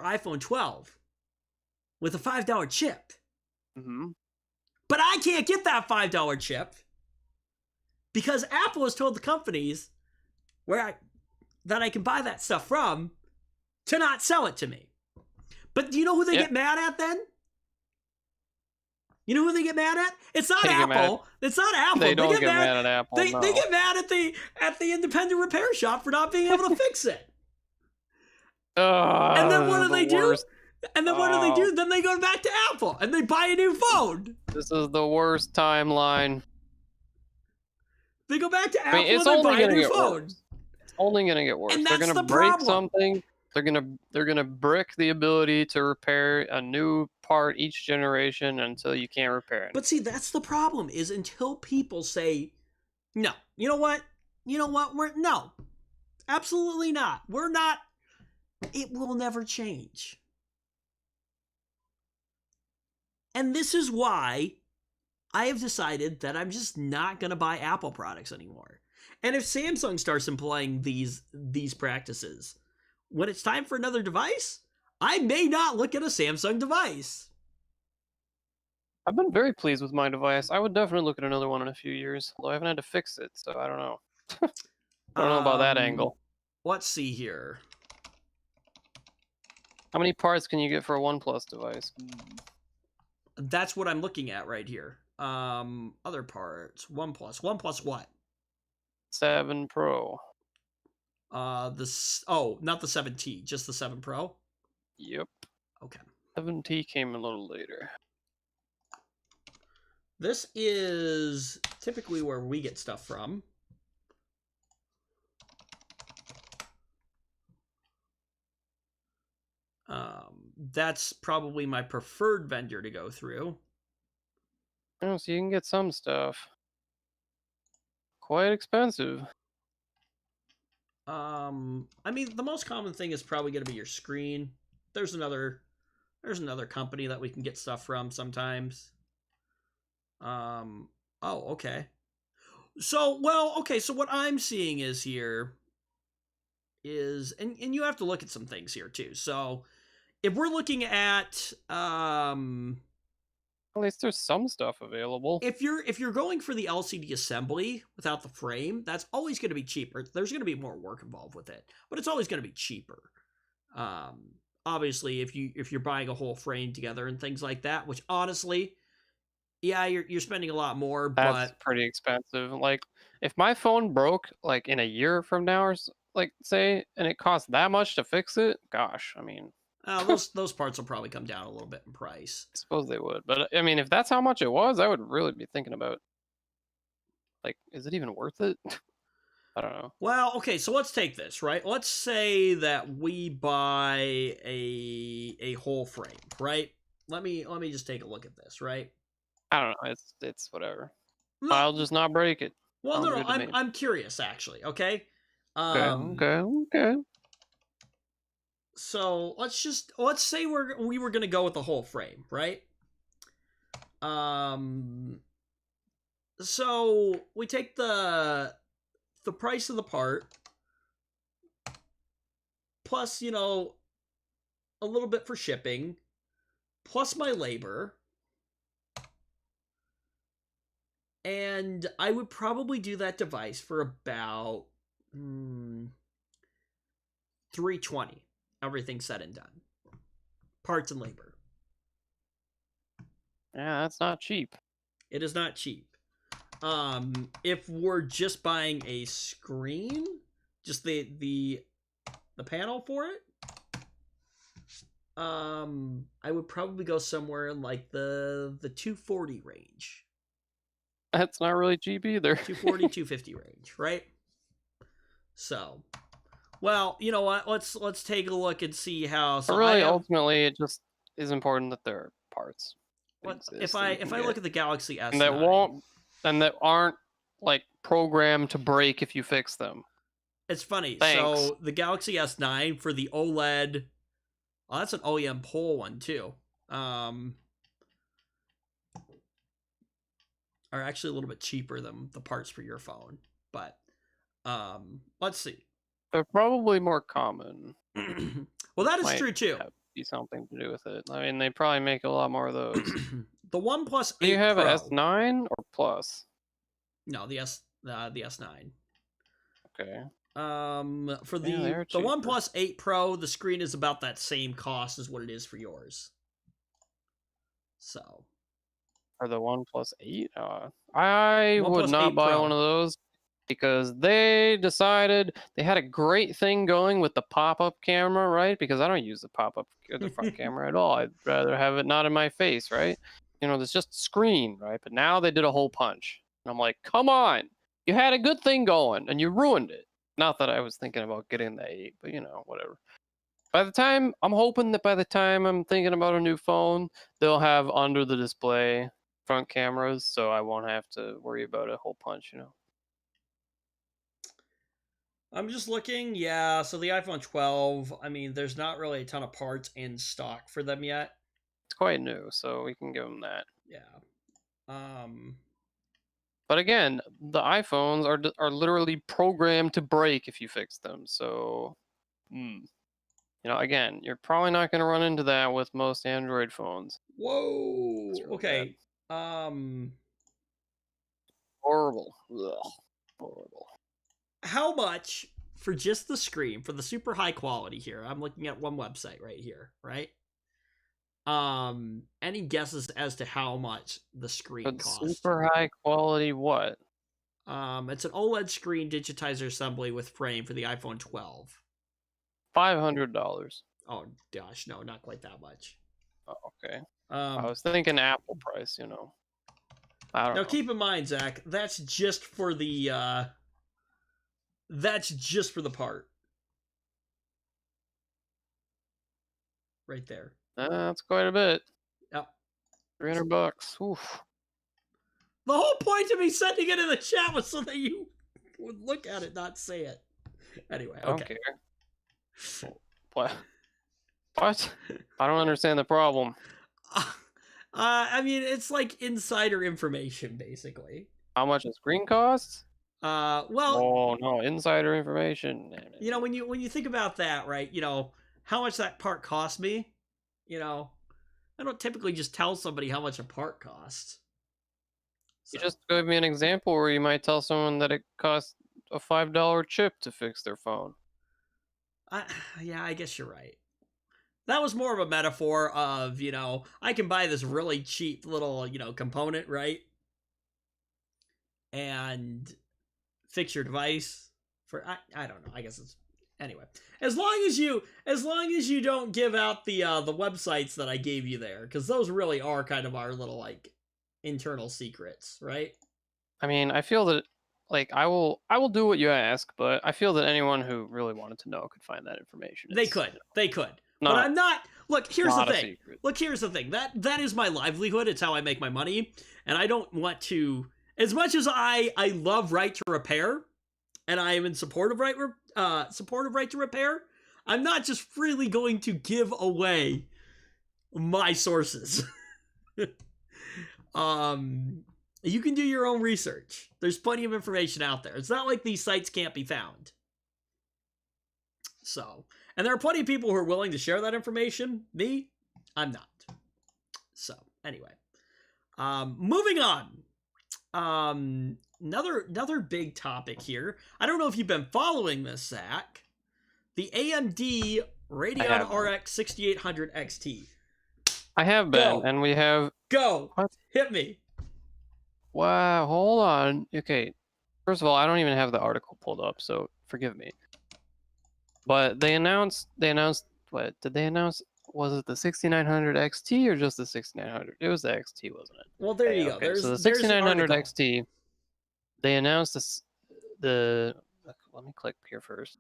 iPhone 12 with a $5 chip. Mm-hmm. But I can't get that $5 chip because Apple has told the companies that I can buy that stuff from to not sell it to me. But do you know who they get mad at then? You know who they get mad at? It's not Apple. It's not Apple. They don't get mad at Apple. They get mad at the independent repair shop for not being able to fix it. And then what do they do? And then what do they do? Then they go back to Apple and they buy a new phone. This is the worst timeline. They go back to Apple and they buy a new phone. It's only gonna get worse. And they're that's gonna the break problem. something. They're gonna brick the ability to repair a new part each generation until you can't repair it. But see, that's the problem, is until people say, no, you know what, no, absolutely not. We're not. It will never change. And this is why I have decided that I'm just not going to buy Apple products anymore. And if Samsung starts employing these practices, when it's time for another device, I may not look at a Samsung device. I've been very pleased with my device. I would definitely look at another one in a few years, although I haven't had to fix it, so I don't know. I don't know about that angle. Let's see here. How many parts can you get for a Oneplus device? That's what I'm looking at right here. Other parts. OnePlus. OnePlus what? 7 Pro. Not the 7T, just the 7 Pro? Yep. Okay. 7T came a little later. This is typically where we get stuff from. That's probably my preferred vendor to go through. Oh, so you can get some stuff. Quite expensive. I mean, the most common thing is probably going to be your screen. There's another company that we can get stuff from sometimes. Oh, okay. So what I'm seeing is here is, and you have to look at some things here too. So if we're looking at, at least there's some stuff available. If you're going for the LCD assembly without the frame, that's always going to be cheaper. There's going to be more work involved with it, but it's always going to be cheaper. Obviously, if you're buying a whole frame together and things like that, which honestly, yeah, you're spending a lot more. That's but pretty expensive. Like, if my phone broke like in a year from now, or like say, and it costs that much to fix it, gosh, I mean. Those parts will probably come down a little bit in price. I suppose they would, but I mean, if that's how much it was, I would really be thinking about, like, is it even worth it? I don't know. Well, okay, so let's take this, right? Let's say that we buy a whole frame, right? Let me just take a look at this, right? I don't know. It's whatever. No. I'll just not break it. Well, no, I'm curious actually. Okay. Okay. So let's say we were gonna go with the whole frame, right? So we take the price of the part plus, a little bit for shipping, plus my labor, and I would probably do that device for about $320. Everything said and done. Parts and labor. Yeah, that's not cheap. It is not cheap. If we're just buying a screen, just the the panel for it, I would probably go somewhere in like the 240 range. That's not really cheap either. 240, 250 range, right? So, well, you know what? Let's take a look and see how. So But really, ultimately, it just is important that there are parts. If I look at the Galaxy S9, and that aren't like programmed to break if you fix them. It's funny. Thanks. So the Galaxy S9 for the OLED, oh, that's an OEM poll one too. Are actually a little bit cheaper than the parts for your phone, but let's see. They're probably more common. Well, that is true too. Be something to do with it. I mean, they probably make a lot more of those. The OnePlus 8 Do you have Pro. an S9 or Plus? No, the S9. Okay. For the OnePlus 8 Pro, the screen is about that same cost as what it is for yours. So. For the OnePlus 8, I would not buy one of those because they decided they had a great thing going with the pop-up camera, right? Because I don't use the pop-up, the front camera at all. I'd rather have it not in my face, right? You know, there's just screen, right? But now they did a hole punch. And I'm like, come on. You had a good thing going and you ruined it. Not that I was thinking about getting the 8, but you know, whatever. I'm hoping that by the time I'm thinking about a new phone, they'll have under the display front cameras, so I won't have to worry about a hole punch, you know. I'm just looking, yeah, so the iPhone 12, I mean, there's not really a ton of parts in stock for them yet. It's quite new, so we can give them that. Yeah. But again, the iPhones are literally programmed to break if you fix them, so... You know, again, you're probably not going to run into that with most Android phones. Whoa! Okay. Horrible. Ugh. Horrible. How much for just the screen, for the super high quality here? I'm looking at one website right here, right? Any guesses as to how much the screen costs? Super high quality what? It's an OLED screen digitizer assembly with frame for the iPhone 12. $500. Oh gosh, no, not quite that much. Oh, okay. I was thinking Apple price, you know. I don't know. Now keep in mind, Zach, that's just for the part. Right there. That's quite a bit. Yep. $300. Oof. The whole point of me sending it in the chat was so that you would look at it, not say it. Anyway, okay. What? What? I don't understand the problem. I mean, it's like insider information, basically. How much a screen costs? Well. Oh no, insider information. You know, when you think about that, right? You know, how much that part cost me. You know, I don't typically just tell somebody how much a part costs. So. You just gave me an example where you might tell someone that it costs a $5 chip to fix their phone. Yeah, I guess you're right. That was more of a metaphor of, you know, I can buy this really cheap little, you know, component, right? And fix your device for, I don't know, I guess it's, anyway. As long as you don't give out the websites that I gave you there, because those really are kind of our little, like, internal secrets, right? I mean, I feel that, like, I will do what you ask, but I feel that anyone who really wanted to know could find that information. They could. But I'm not. Look, here's the thing. That is my livelihood. It's how I make my money, and I don't want to. As much as I love right to repair, and I am in support of right to repair, I'm not just freely going to give away my sources. You can do your own research. There's plenty of information out there. It's not like these sites can't be found. So, and there are plenty of people who are willing to share that information. Me, I'm not. So, anyway. Moving on. Another big topic here. I don't know if you've been following this, Zach. The AMD Radeon RX 6800 XT. I have been, and we have... Go! What? Hit me. Wow, hold on. Okay, first of all, I don't even have the article pulled up, so forgive me. But they announced what did they announce? Was it the 6900 XT or just the 6900? It was the XT, wasn't it? Well, there you go. Okay. So the There's the 6900 article. XT, they announced this. Let me click here first.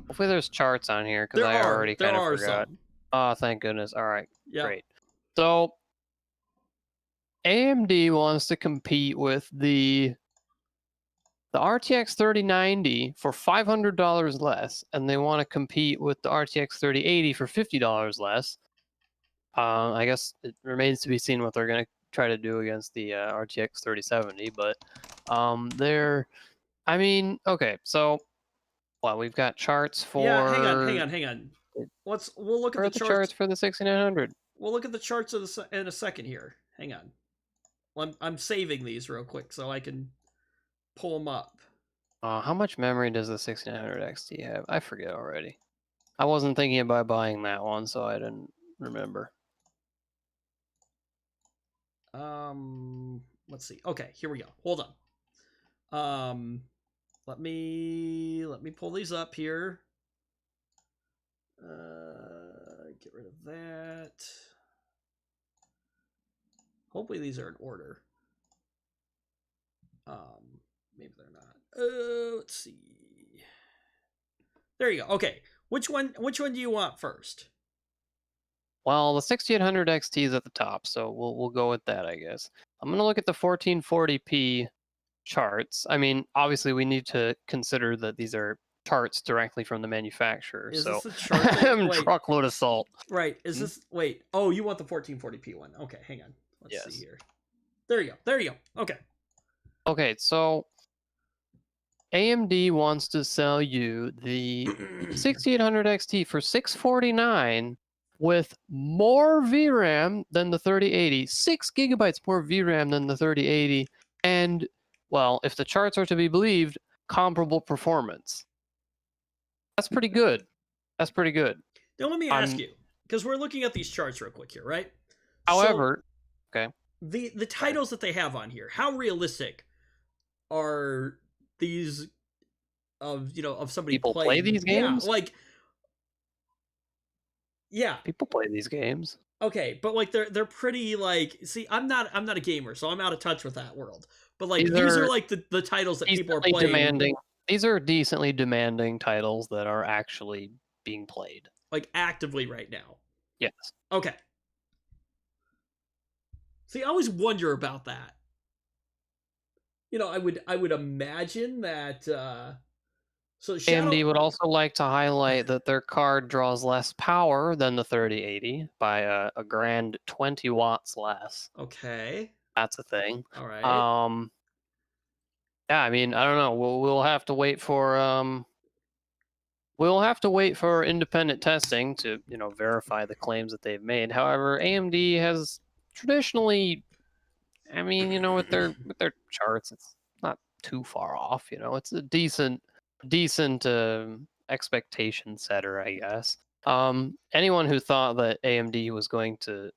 Hopefully there's charts on here because I already kind of forgot. Some. Oh, thank goodness. All right, Yep. great. So AMD wants to compete with the RTX 3090 for $500 less, and they want to compete with the RTX 3080 for $50 less. I guess it remains to be seen what they're going to try to do against the RTX 3070, but I mean, okay, so well, we've got charts for. Yeah, hang on. We'll look at the charts for the 6900. We'll look at the charts in a second here. Hang on. Well, I'm saving these real quick so I can pull them up. How much memory does the 6900 XT have? I forget already. I wasn't thinking about buying that one, so I didn't remember. Let's see. Okay, here we go. Hold on. Let me pull these up here. Get rid of that. Hopefully these are in order. Maybe they're not. Let's see. There you go. Okay. Which one do you want first? Well, the 6800 XT is at the top, so we'll go with that, I guess. I'm going to look at the 1440p charts. I mean, obviously we need to consider that these are charts directly from the manufacturer. Is so this a chart? Truckload of salt. Right. Is this wait? Oh, you want the 1440p one? Okay, hang on. Let's see here. There you go. Okay. Okay, so AMD wants to sell you the 6800 XT for $649 with more VRAM than the 3080, 6 gigabytes more VRAM than the 3080, and, well, if the charts are to be believed, comparable performance. That's pretty good. Now let me ask you, because we're looking at these charts real quick here, right? However, so, okay. The titles that they have on here, how realistic are these of somebody people playing? Play these games? Yeah. People play these games. Okay, but they're pretty see, I'm not a gamer, so I'm out of touch with that world. But these are the titles that people are playing. Demanding. These are decently demanding titles that are actually being played. Actively right now. Yes. Okay. See, I always wonder about that. I would imagine that so AMD would also like to highlight that their card draws less power than the 3080 by a grand 20 watts less. Okay. That's a thing. All right. Yeah, I mean, I don't know. We'll have to wait for independent testing to, verify the claims that they've made. However, AMD has traditionally, I mean, with their charts, it's not too far off. It's a decent expectation setter, I guess. Anyone who thought that AMD was going to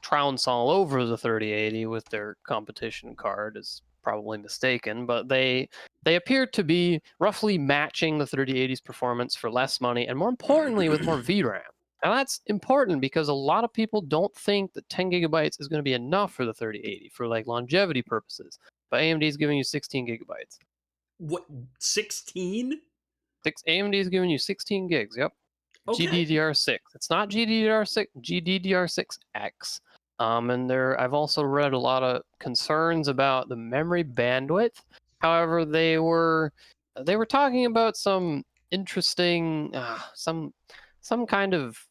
trounce all over the 3080 with their competition card is probably mistaken, but they appear to be roughly matching the 3080's performance for less money, and more importantly, with more VRAM. Now that's important because a lot of people don't think that 10 gigabytes is going to be enough for the 3080 for longevity purposes, but AMD is giving you 16 gigabytes. What, 16? AMD is giving you 16 gigs. Yep. Okay. GDDR6. It's not GDDR6. GDDR6X. And I've also read a lot of concerns about the memory bandwidth. However, they were talking about some interesting some kind of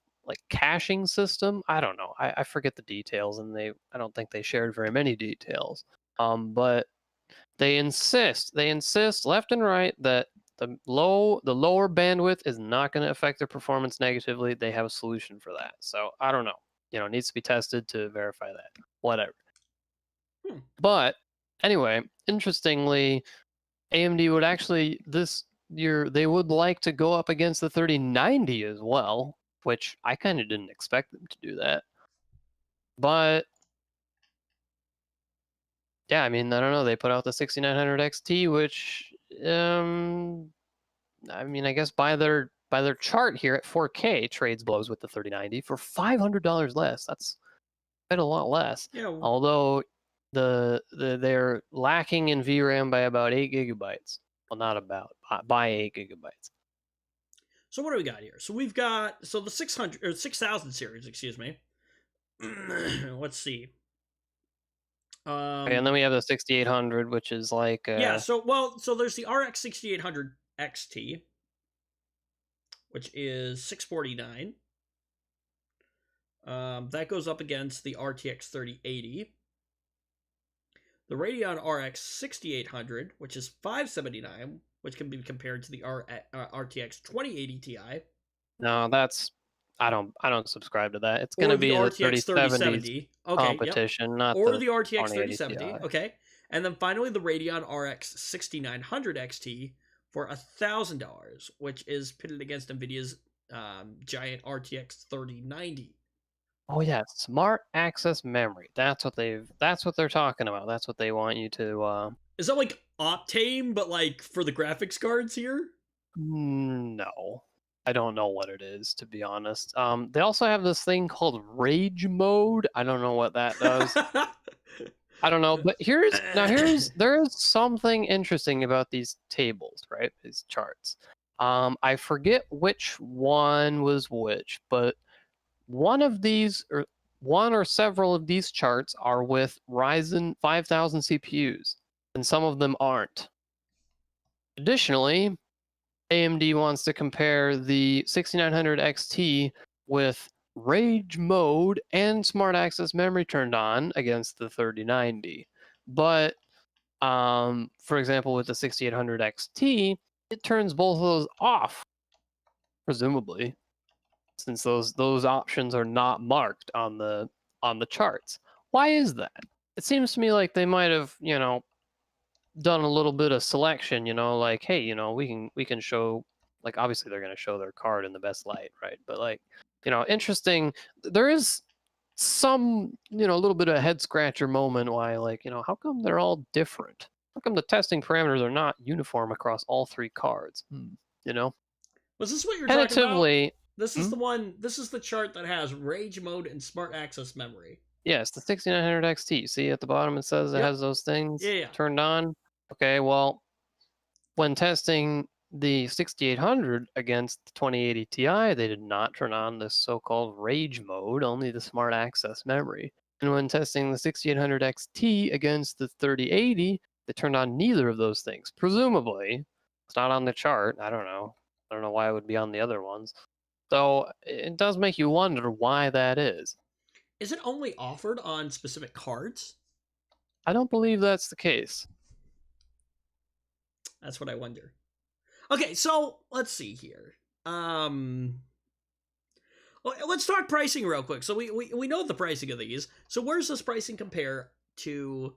caching system. I don't know. I forget the details, and I don't think they shared very many details. But they insist left and right that the lower bandwidth is not going to affect their performance negatively. They have a solution for that. So I don't know. It needs to be tested to verify that. Whatever. But anyway, interestingly, AMD would actually this year they would like to go up against the 3090 as well, which I kind of didn't expect them to do that. But yeah, I mean, I don't know. They put out the 6900 XT, which I mean, I guess by their chart here at 4K, trades blows with the 3090 for $500 less. That's quite a lot less. Yeah. Although they're lacking in VRAM by about 8 GB. Well, not about, by 8 GB. So what do we got here? So we've got the 600 or 6000 series, excuse me. Let's see. Okay, and then we have the 6800, which is like yeah. So there's the RX 6800 XT, which is 649. That goes up against the RTX 3080. The Radeon RX 6800, which is 579, which can be compared to the RTX 2080 Ti. No, that's I don't subscribe to that. It's going Or to the be the RTX 3070. Okay, competition, yep. not Or the the RTX 2080 3070. Ti. Okay. And then finally the Radeon RX 6900 XT for $1,000, which is pitted against NVIDIA's giant RTX 3090. Oh yeah, smart access memory. That's what they're talking about. That's what they want you to Is that like Optane, but like for the graphics cards here? No. I don't know what it is, to be honest. They also have this thing called rage mode. I don't know what that does. I don't know, but there is something interesting about these tables, right? These charts. I forget which one was which, but one or several of these charts are with Ryzen 5000 CPUs, and some of them aren't. Additionally, AMD wants to compare the 6900 XT with rage mode and smart access memory turned on against the 3090. But for example, with the 6800 XT, it turns both of those off, presumably, since those options are not marked on the charts. Why is that? It seems to me like they might have, done a little bit of selection, like, hey, we can show, like, obviously they're going to show their card in the best light, right? But like, interesting. There is some, a little bit of a head scratcher moment why, like, how come they're all different? How come the testing parameters are not uniform across all three cards? Was this what you're talking about? Tentatively, This is the one. This is the chart that has rage mode and smart access memory. yes, the 6900 XT. See at the bottom it says it Yep. has those things Yeah. turned on. Okay, well, when testing the 6800 against the 2080 Ti, they did not turn on this so-called rage mode, only the smart access memory. And when testing the 6800 XT against the 3080, they turned on neither of those things. Presumably, it's not on the chart. I don't know. I don't know why it would be on the other ones. So it does make you wonder why that is. Is it only offered on specific cards? I don't believe that's the case. That's what I wonder. Okay, so let's see here. Let's talk pricing real quick. So we know the pricing of these. So where's this pricing compare to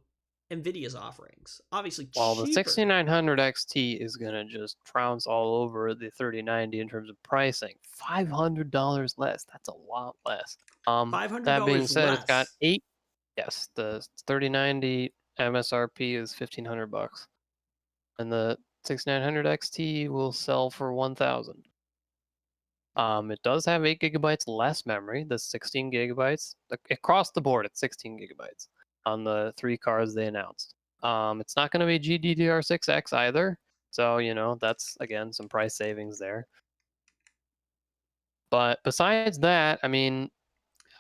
NVIDIA's offerings? Obviously, well, cheaper. The 6900 XT is gonna just trounce all over the 3090 in terms of pricing. $500 less. That's a lot less. $500 that being said, less. it's got 8. Yes, the 3090 MSRP is $1,500, and the 6900 XT will sell for $1,000. It does have 8 GB less memory. The 16 GB across the board. It's 16 GB on the 3 cards they announced. It's not going to be GDDR6X either, so that's again some price savings there. But besides that, I mean,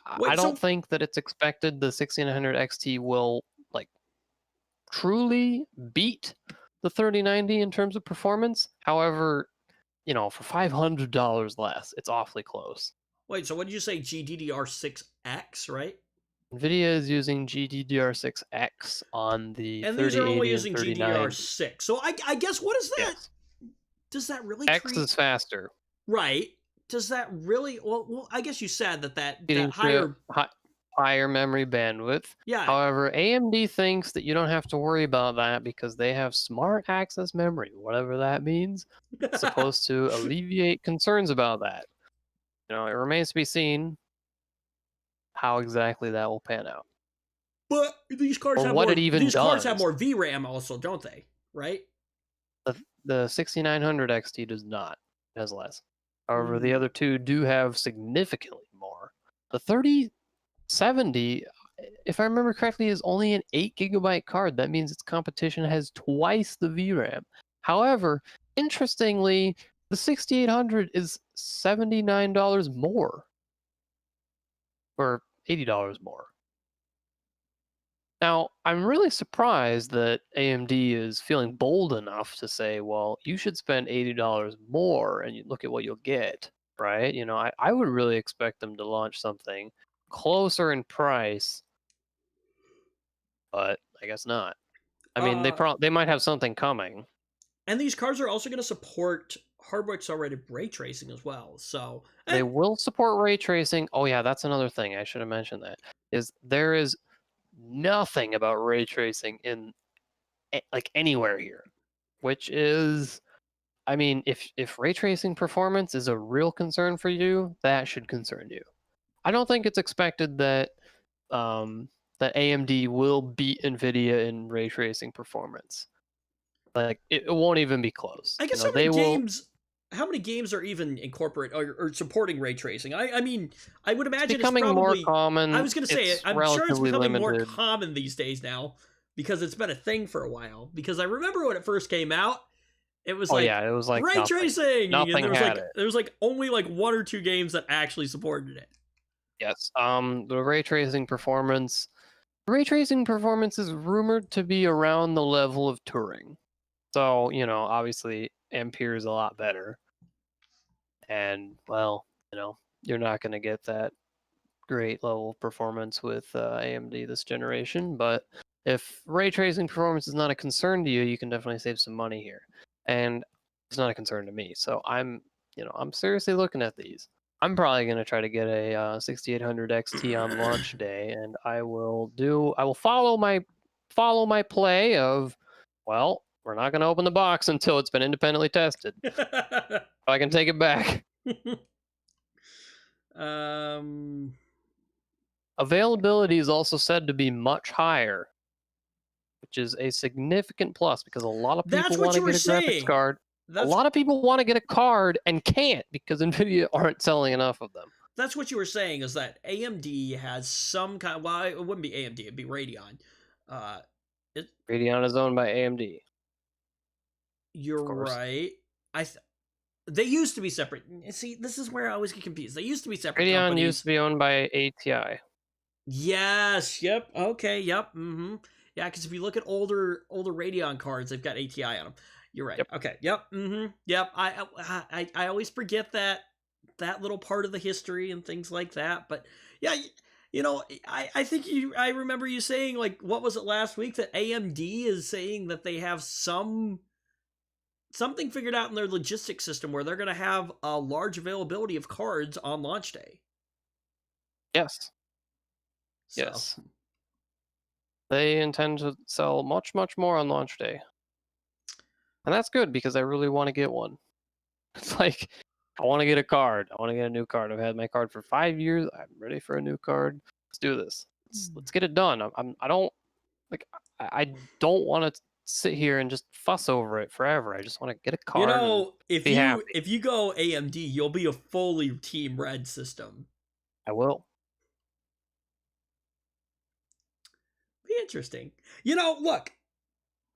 I don't think that it's expected the 1600 XT will like truly beat the 3090 in terms of performance. However, for $500 less, it's awfully close. Wait, so what did you say? GDDR6X, right? NVIDIA is using GDDR6X on the 3080 and these are only using 3090. GDDR6. So I guess what is that? Yes. Does that really X is faster. Right. Does that really? Well, I guess you said that higher memory bandwidth. Yeah. However, AMD thinks that you don't have to worry about that because they have smart access memory, whatever that means. It's supposed to alleviate concerns about that. It remains to be seen how exactly that will pan out. But these cards have more VRAM also, don't they? Right? The 6900 XT does not. It has less. However, the other two do have significantly more. The 3070, if I remember correctly, is only an 8 GB card. That means its competition has twice the VRAM. However, interestingly, the 6800 is $79 more, or $80 more. Now, I'm really surprised that AMD is feeling bold enough to say, well, you should spend $80 more and you look at what you'll get, right? You know, I would really expect them to launch something closer in price, but I guess not. I mean, they might have something coming. And these cards are also going to support hardware accelerated ray tracing as well. So They will support ray tracing. Oh yeah, that's another thing. I should have mentioned that. There is nothing about ray tracing in like anywhere here, which is, I mean, if ray tracing performance is a real concern for you, that should concern you. I don't think it's expected that that AMD will beat Nvidia in ray tracing performance. Like it won't even be close. I guess You know, how many games are even incorporate or supporting ray tracing? I mean, I would imagine it's becoming more probably. common. I was going to say, It's I'm sure it's relatively becoming more limited. common these days now because it's been a thing for a while. Because I remember when it first came out, it was like Yeah, it was like ray nothing. tracing, Nothing and had it. there was like only like 1 or 2 games that actually supported it. Yes. The ray tracing performance. Ray tracing performance is rumored to be around the level of Turing. So, you know, obviously Ampere is a lot better. And, well, you know, you're not going to get that great level of performance with AMD this generation. But if ray tracing performance is not a concern to you, you can definitely save some money here. And it's not a concern to me. So I'm seriously looking at these. I'm probably going to try to get a 6800 XT on launch day, and I will follow my play of, well, we're not going to open the box until it's been independently tested. I can take it back. Availability is also said to be much higher, which is a significant plus because a lot of people want to get a graphics card. A lot of people want to get a card and can't because NVIDIA aren't selling enough of them. That's what you were saying, is that AMD has some kind. Well, it wouldn't be AMD; it'd be Radeon. Radeon is owned by AMD. You're right. They used to be separate. See, this is where I always get confused. They used to be separate. Radeon companies. Used to be owned by ATI. Yes. Yep. Okay. Yep. Mm-hmm. Yeah, because if you look at older Radeon cards, they've got ATI on them. You're right. Yep. Okay. Yep. Mm-hmm. Yep. I always forget that little part of the history and things like that. But yeah, you know, I think I remember you saying, like, what was it last week, that AMD is saying that they have something figured out in their logistics system where they're going to have a large availability of cards on launch day. Yes. So. Yes. They intend to sell much, much more on launch day. And that's good because I really want to get one. It's like, I want to get a card. I want to get a new card. I've had my card for 5 years. I'm ready for a new card. Let's do this. Let's get it done. I don't want to sit here and just fuss over it forever. I just want to get a card. You know, if you go AMD, you'll be a fully Team Red system. I will. Be interesting. You know, look,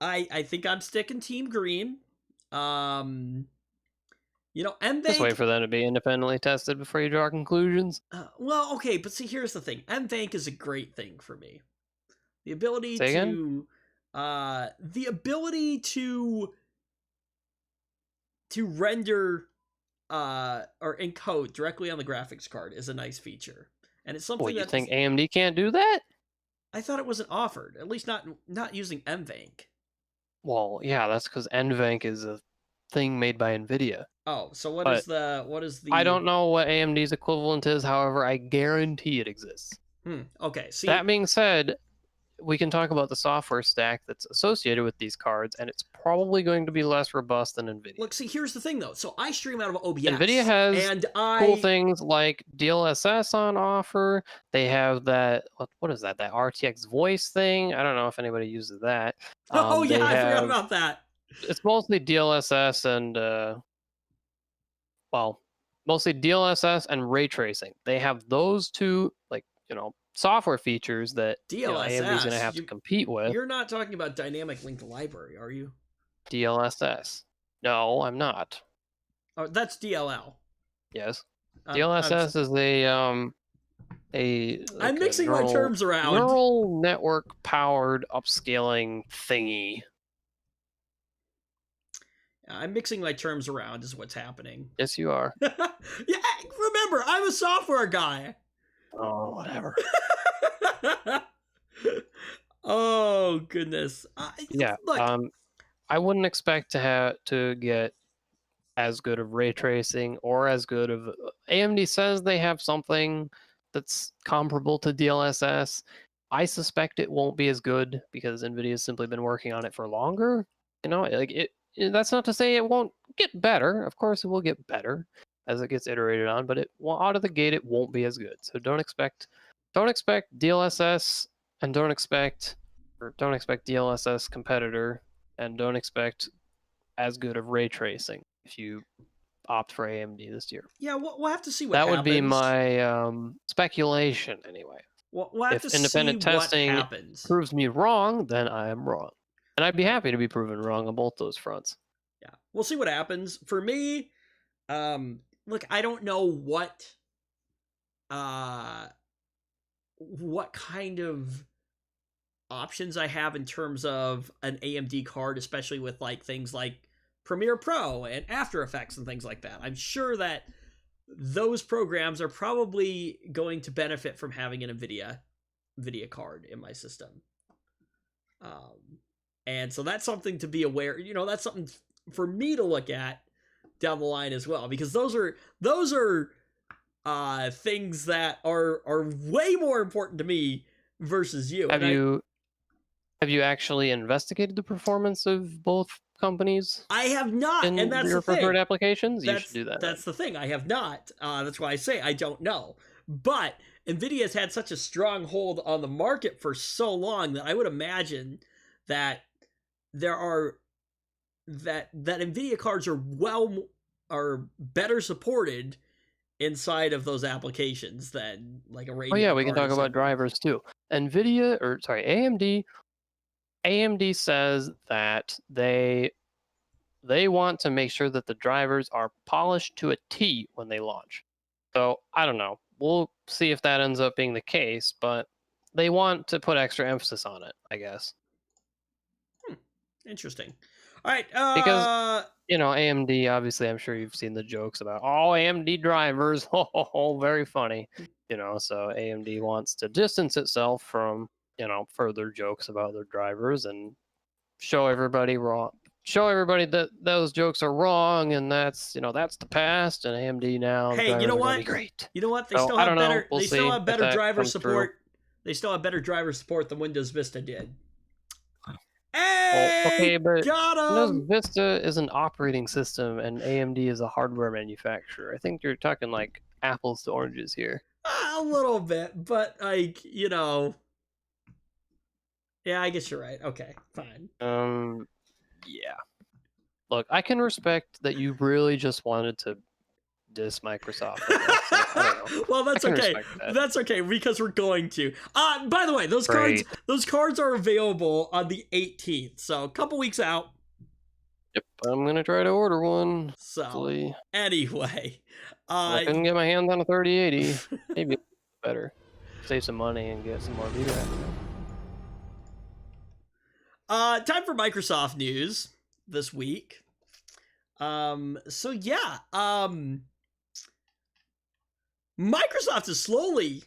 I think I'm sticking Team Green. You know, NVENC... Just wait for them to be independently tested before you draw conclusions. Well, okay, but see, here's the thing. NVENC is a great thing for me. The ability to render or encode directly on the graphics card is a nice feature, and it's something. You think AMD can't do that? I thought it wasn't offered, at least not using NVENC. Well, yeah, that's because NVENC is a thing made by NVIDIA. Oh, so what is the? I don't know what AMD's equivalent is. However, I guarantee it exists. Okay. See, that being said, we can talk about the software stack that's associated with these cards, and it's probably going to be less robust than NVIDIA. Look, see, here's the thing, though. So I stream out of OBS. NVIDIA has cool things like DLSS on offer. They have that, what is that? That RTX voice thing. I don't know if anybody uses that. I forgot about that. It's mostly DLSS and well, mostly DLSS and ray tracing. They have those two, like, software features that AMD is going to DLSS. have to compete with. You're not talking about dynamic linked library, are you? DLSS. No, I'm not. Oh, that's DLL. Yes. I'm DLSS is I'm mixing my terms around. Neural network powered upscaling thingy. I'm mixing my terms around is what's happening. Yes, you are. Yeah, remember, I'm a software guy. Oh, whatever. Oh, goodness. Yeah. Look, I wouldn't expect to get as good of ray tracing or as good of AMD says they have something that's comparable to DLSS. I suspect it won't be as good because NVIDIA's simply been working on it for longer. That's not to say it won't get better. Of course it will get better as it gets iterated on, but out of the gate it won't be as good. So don't expect DLSS and don't expect DLSS competitor and don't expect as good of ray tracing if you opt for AMD this year. Yeah, we'll have to see what that happens. Would be my speculation anyway. We'll have if to independent see testing what happens. Proves me wrong, then I am wrong. And I'd be happy to be proven wrong on both those fronts. Yeah, we'll see what happens. For me, look, I don't know what kind of options I have in terms of an AMD card, especially with like things like Premiere Pro and After Effects and things like that. I'm sure that those programs are probably going to benefit from having an NVIDIA card in my system. And so that's something to be aware, that's something for me to look at down the line as well, because those are things that are way more important to me versus you. Have you actually investigated the performance of both companies? I have not, and that's your the thing. Preferred applications. You should do that. That's the thing. I have not. That's why I say I don't know. But NVIDIA has had such a strong hold on the market for so long that I would imagine that that NVIDIA cards are better supported inside of those applications than like a radio. Oh yeah, we can talk about drivers too. AMD says that they want to make sure that the drivers are polished to a T when they launch. So I don't know. We'll see if that ends up being the case, but they want to put extra emphasis on it, I guess. Interesting. All right. Because AMD, obviously, I'm sure you've seen the jokes about AMD drivers. Oh, very funny. So AMD wants to distance itself from further jokes about their drivers and show everybody that those jokes are wrong and that's the past, and AMD now. Hey, you know what? Great. You know what? They still have better. They still have better driver support. They still have better driver support than Windows Vista did. Hey, okay, but got Windows Vista is an operating system and AMD is a hardware manufacturer. I think you're talking like apples to oranges here. A little bit, but like, yeah, I guess you're right. Okay, fine. Yeah. Look, I can respect that you really just wanted to diss Microsoft. I don't know. Well, that's okay. That's okay because we're going to. By the way, those cards are available on the 18th, so a couple weeks out. Yep, I'm gonna try to order one. So hopefully. Anyway, I couldn't get my hands on a 3080. Maybe better. Save some money and get some more VRAM. Time for Microsoft news this week. So yeah, Microsoft has slowly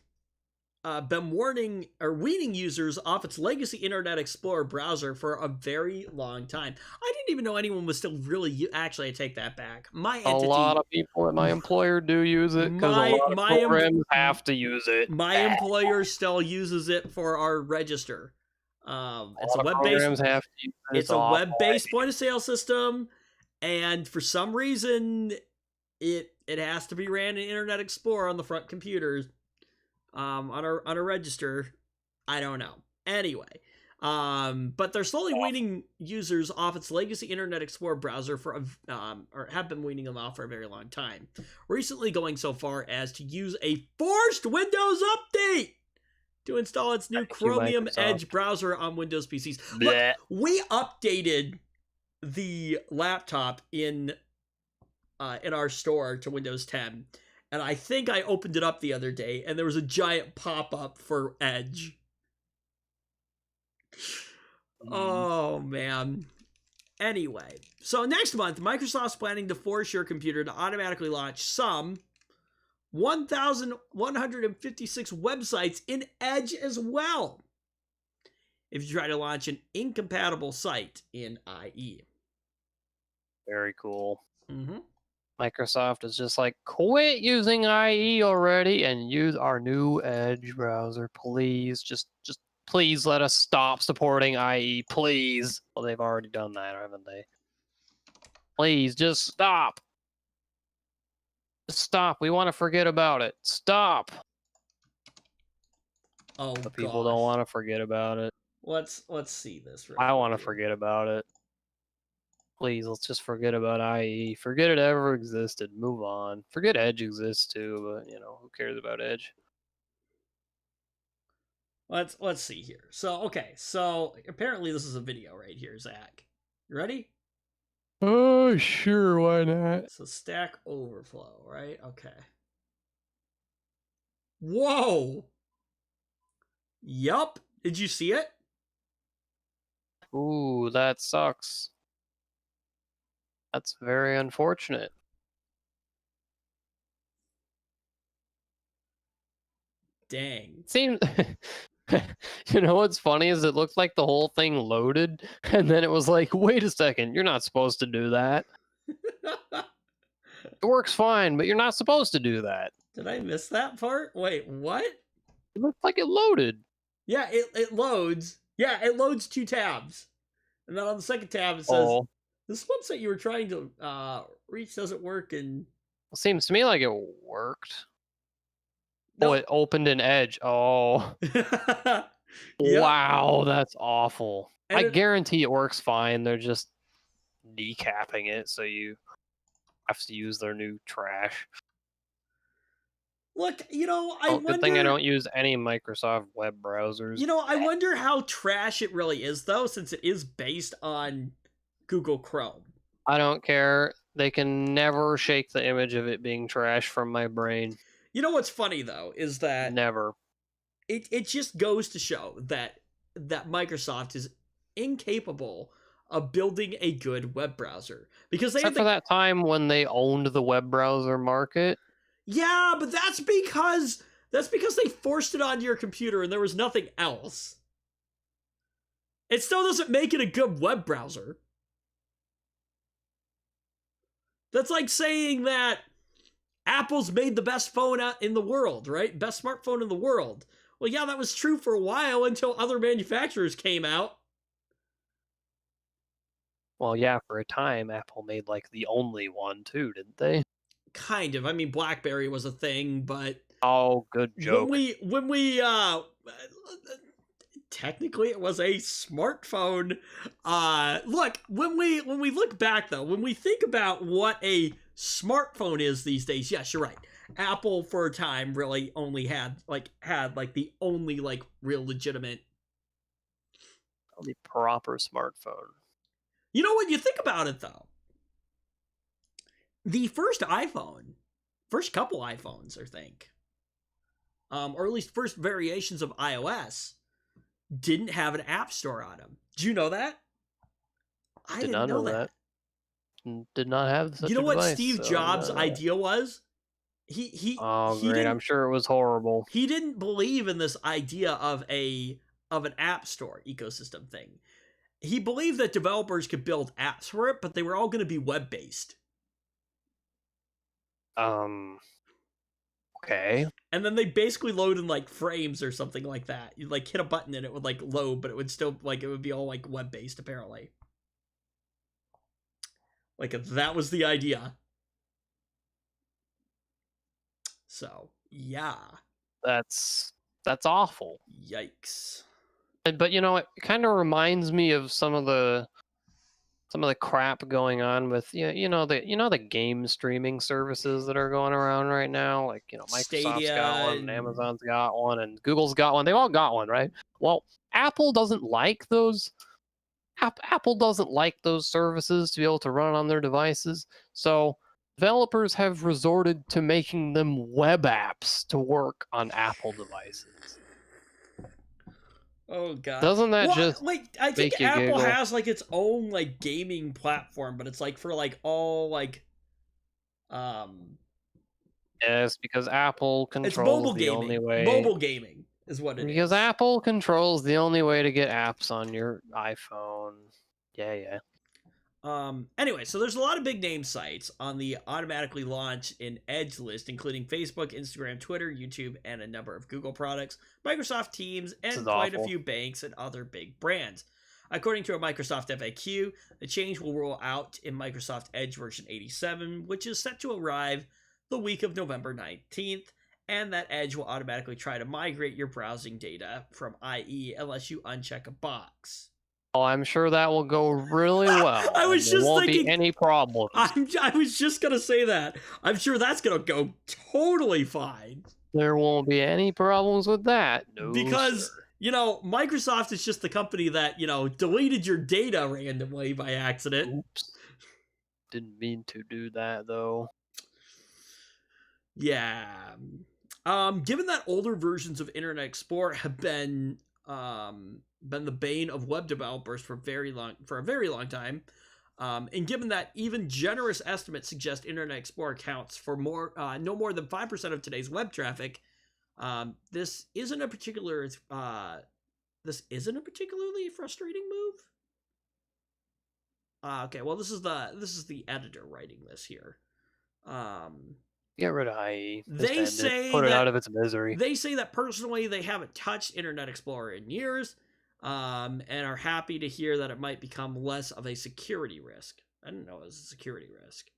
been weaning users off its legacy Internet Explorer browser for a very long time. I didn't even know anyone was still really actually. I take that back. A lot of people at my employer do use it because a lot of programs have to use it. My employer still uses it for our register. It's a web-based. It's a web-based point-of-sale system, and for some reason, it has to be ran in Internet Explorer on the front computers, on a register. I don't know. Anyway, But they're slowly weaning users off its legacy Internet Explorer browser or have been weaning them off for a very long time. Recently going so far as to use a forced Windows update to install its new Chromium Edge browser on Windows PCs. Look, we updated the laptop in our store to Windows 10, and I think I opened it up the other day, and there was a giant pop-up for Edge. Oh, man. Anyway, so next month, Microsoft's planning to force your computer to automatically launch some 1,156 websites in Edge as well if you try to launch an incompatible site in IE. Very cool. Mm-hmm. Microsoft is just like, quit using IE already and use our new Edge browser, please. Just please let us stop supporting IE, please. Well, they've already done that, haven't they? Please, just stop. Just stop. We want to forget about it. Stop. Oh, but people don't want to forget about it. Let's see this. I want to forget about it. Please, let's just forget about IE. Forget it ever existed. Move on. Forget Edge exists too, but who cares about Edge? Let's see here. So apparently this is a video right here, Zach. You ready? Oh, sure, why not? So Stack Overflow, right? Okay. Whoa! Yup. Did you see it? Ooh, that sucks. That's very unfortunate. Dang. Seems... what's funny is it looked like the whole thing loaded, and then it was like, wait a second, you're not supposed to do that. It works fine, but you're not supposed to do that. Did I miss that part? Wait, what? It looked like it loaded. Yeah, it loads. Yeah, it loads 2 tabs. And then on the second tab it says, this website you were trying to reach doesn't work. And it seems to me like it worked. No. Oh, it opened an Edge. Oh. Yep. Wow, that's awful. And I guarantee it works fine. They're just decapping it, so you have to use their new trash. Look, I wonder... Good thing I don't use any Microsoft web browsers. I wonder how trash it really is, though, since it is based on Google Chrome. I don't care. They can never shake the image of it being trash from my brain. You know what's funny, though, is that... Never. It just goes to show that Microsoft is incapable of building a good web browser. Because Except for that time when they owned the web browser market. Yeah, but that's because they forced it onto your computer and there was nothing else. It still doesn't make it a good web browser. That's like saying that Apple's made the best phone in the world, right? Best smartphone in the world. Well, yeah, that was true for a while until other manufacturers came out. Well, yeah, for a time, Apple made like the only one too, didn't they? Kind of. I mean, BlackBerry was a thing, but... Oh, good joke. When we technically it was a smartphone. Look, when we look back though, when we think about what a smartphone is these days, yes, you're right. Apple for a time really only had the only real legitimate, the proper smartphone. When you think about it though, the first couple iPhones, I think, or at least first variations of iOS, didn't have an app store on them. Do you know that? I didn't know that. Did not have such a device. You know what Steve Jobs' idea was? Oh, great! I'm sure it was horrible. He didn't believe in this idea of an app store ecosystem thing. He believed that developers could build apps for it, but they were all going to be web-based. Okay. And then they basically load in frames or something like that. You hit a button and it would load, but it would still it would be all web-based apparently. That was the idea. So, yeah. That's awful. Yikes. But you know, it kind of reminds me of some of the crap going on with the game streaming services that are going around right now. Like Microsoft's got Stadia one, and and Amazon's got one, and Google's got one. They've all got one, right? Well, Apple doesn't like those. Apple doesn't like those services to be able to run on their devices. So developers have resorted to making them web apps to work on Apple devices. oh god. Doesn't that Well, just like I think make you Apple giggle? has like its own like gaming platform, but it's like for like all like Yes, because Apple it's controls mobile the only gaming. way. Mobile gaming is what it Because is. Apple controls the only way to get apps on your iPhone. Yeah. Anyway, so there's a lot of big name sites on the automatically launch in Edge list, including Facebook, Instagram, Twitter, YouTube, and a number of Google products, Microsoft Teams, This and is quite a awful. few banks and other big brands. According to a Microsoft FAQ, the change will roll out in Microsoft Edge version 87, which is set to arrive the week of November 19th, and that Edge will automatically try to migrate your browsing data from IE unless you uncheck a box. Oh, I'm sure that will go really well. I was there just won't thinking, be any problems. I was just gonna say that. I'm sure that's gonna go totally fine. There won't be any problems with that. No, Because, sir. Microsoft is just the company that, deleted your data randomly by accident. Oops. Didn't mean to do that, though. Yeah. Given that older versions of Internet Explorer have been the bane of web developers for a very long time, and given that even generous estimates suggest Internet Explorer accounts for no more than 5% of today's web traffic, this isn't a particularly frustrating move. Okay, well this is the editor writing this here. Get rid of IE. They say put it that out of its misery. They say that personally they haven't touched Internet Explorer in years, and are happy to hear that it might become less of a security risk. I didn't know it was a security risk.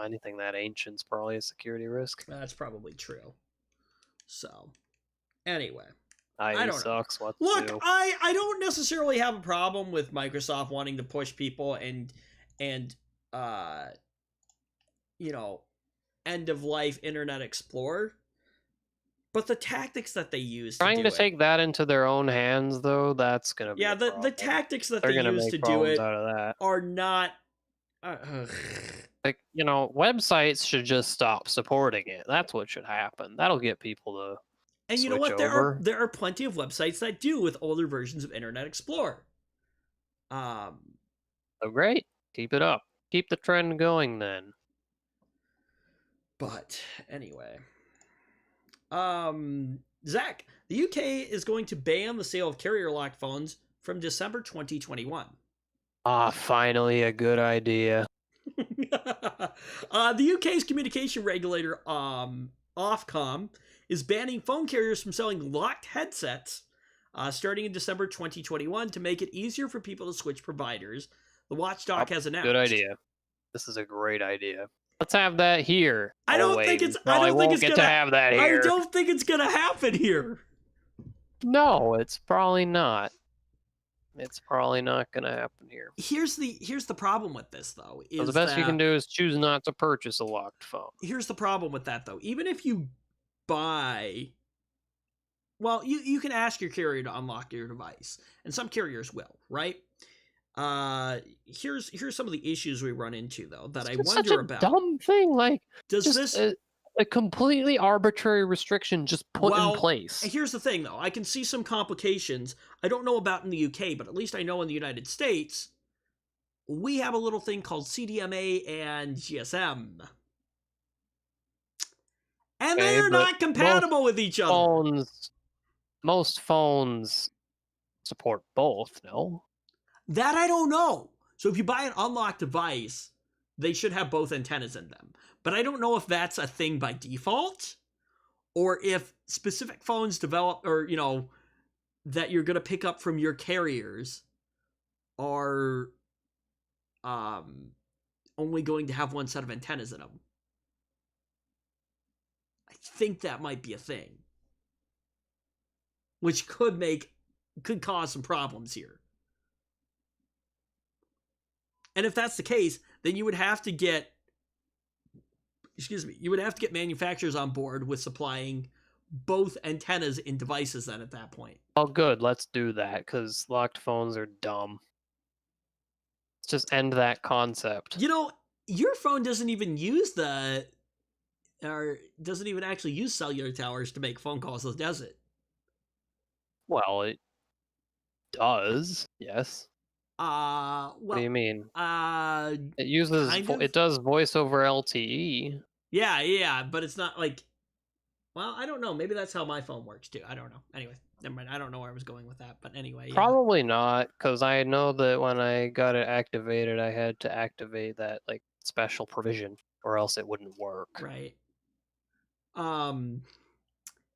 Anything that ancient's probably a security risk. That's probably true. So, anyway. IE sucks. What to Look, do? I don't necessarily have a problem with Microsoft wanting to push people and end of life Internet Explorer, but the tactics that they use Trying to take that into their own hands, though, that's gonna be the tactics that They're they gonna use make to do problems it out of that. are not Like, websites should just stop supporting it. That's what should happen. That'll get people to and you know switch what, over. there are plenty of websites that do with older versions of Internet Explorer. Oh, great. Keep it up. Keep the trend going, then. But anyway, Zach, the UK is going to ban the sale of carrier-locked phones from December 2021. Finally a good idea. The UK's communication regulator, Ofcom, is banning phone carriers from selling locked headsets starting in December 2021 to make it easier for people to switch providers. The watchdog has announced. Good idea. This is a great idea. Let's have that here. I don't think it's gonna have that here. I don't think it's gonna happen here. No, it's probably not. It's probably not gonna happen here. Here's the problem with this, though. So the best you can do is choose not to purchase a locked phone. Here's the problem with that, though. Even if you buy, well, you can ask your carrier to unlock your device, and some carriers will, right? Here's some of the issues we run into, though, that I wonder about. Dumb thing, like does a completely arbitrary restriction just put in place. Here's the thing, though. I can see some complications. I don't know about in the UK, but at least I know in the United States, we have a little thing called CDMA and GSM. And they are not compatible with each other. Most phones support both, no? That I don't know. So if you buy an unlocked device, they should have both antennas in them. But I don't know if that's a thing by default, or if specific phones develop, or, that you're going to pick up from your carriers are only going to have one set of antennas in them. I think that might be a thing. Which could make could cause some problems here. And if that's the case, then you would have to get manufacturers on board with supplying both antennas in devices then at that point. Oh, good. Let's do that, because locked phones are dumb. Let's just end that concept. You know, your phone doesn't even use doesn't even actually use cellular towers to make phone calls, does it? Well, it does, yes. Well, What do you mean? It It does voice over LTE. Yeah, but it's not like, well, I don't know. Maybe that's how my phone works too. I don't know. Anyway, never mind. I don't know where I was going with that, but anyway. Yeah. Probably not, because I know that when I got it activated, I had to activate that like special provision, or else it wouldn't work. Right.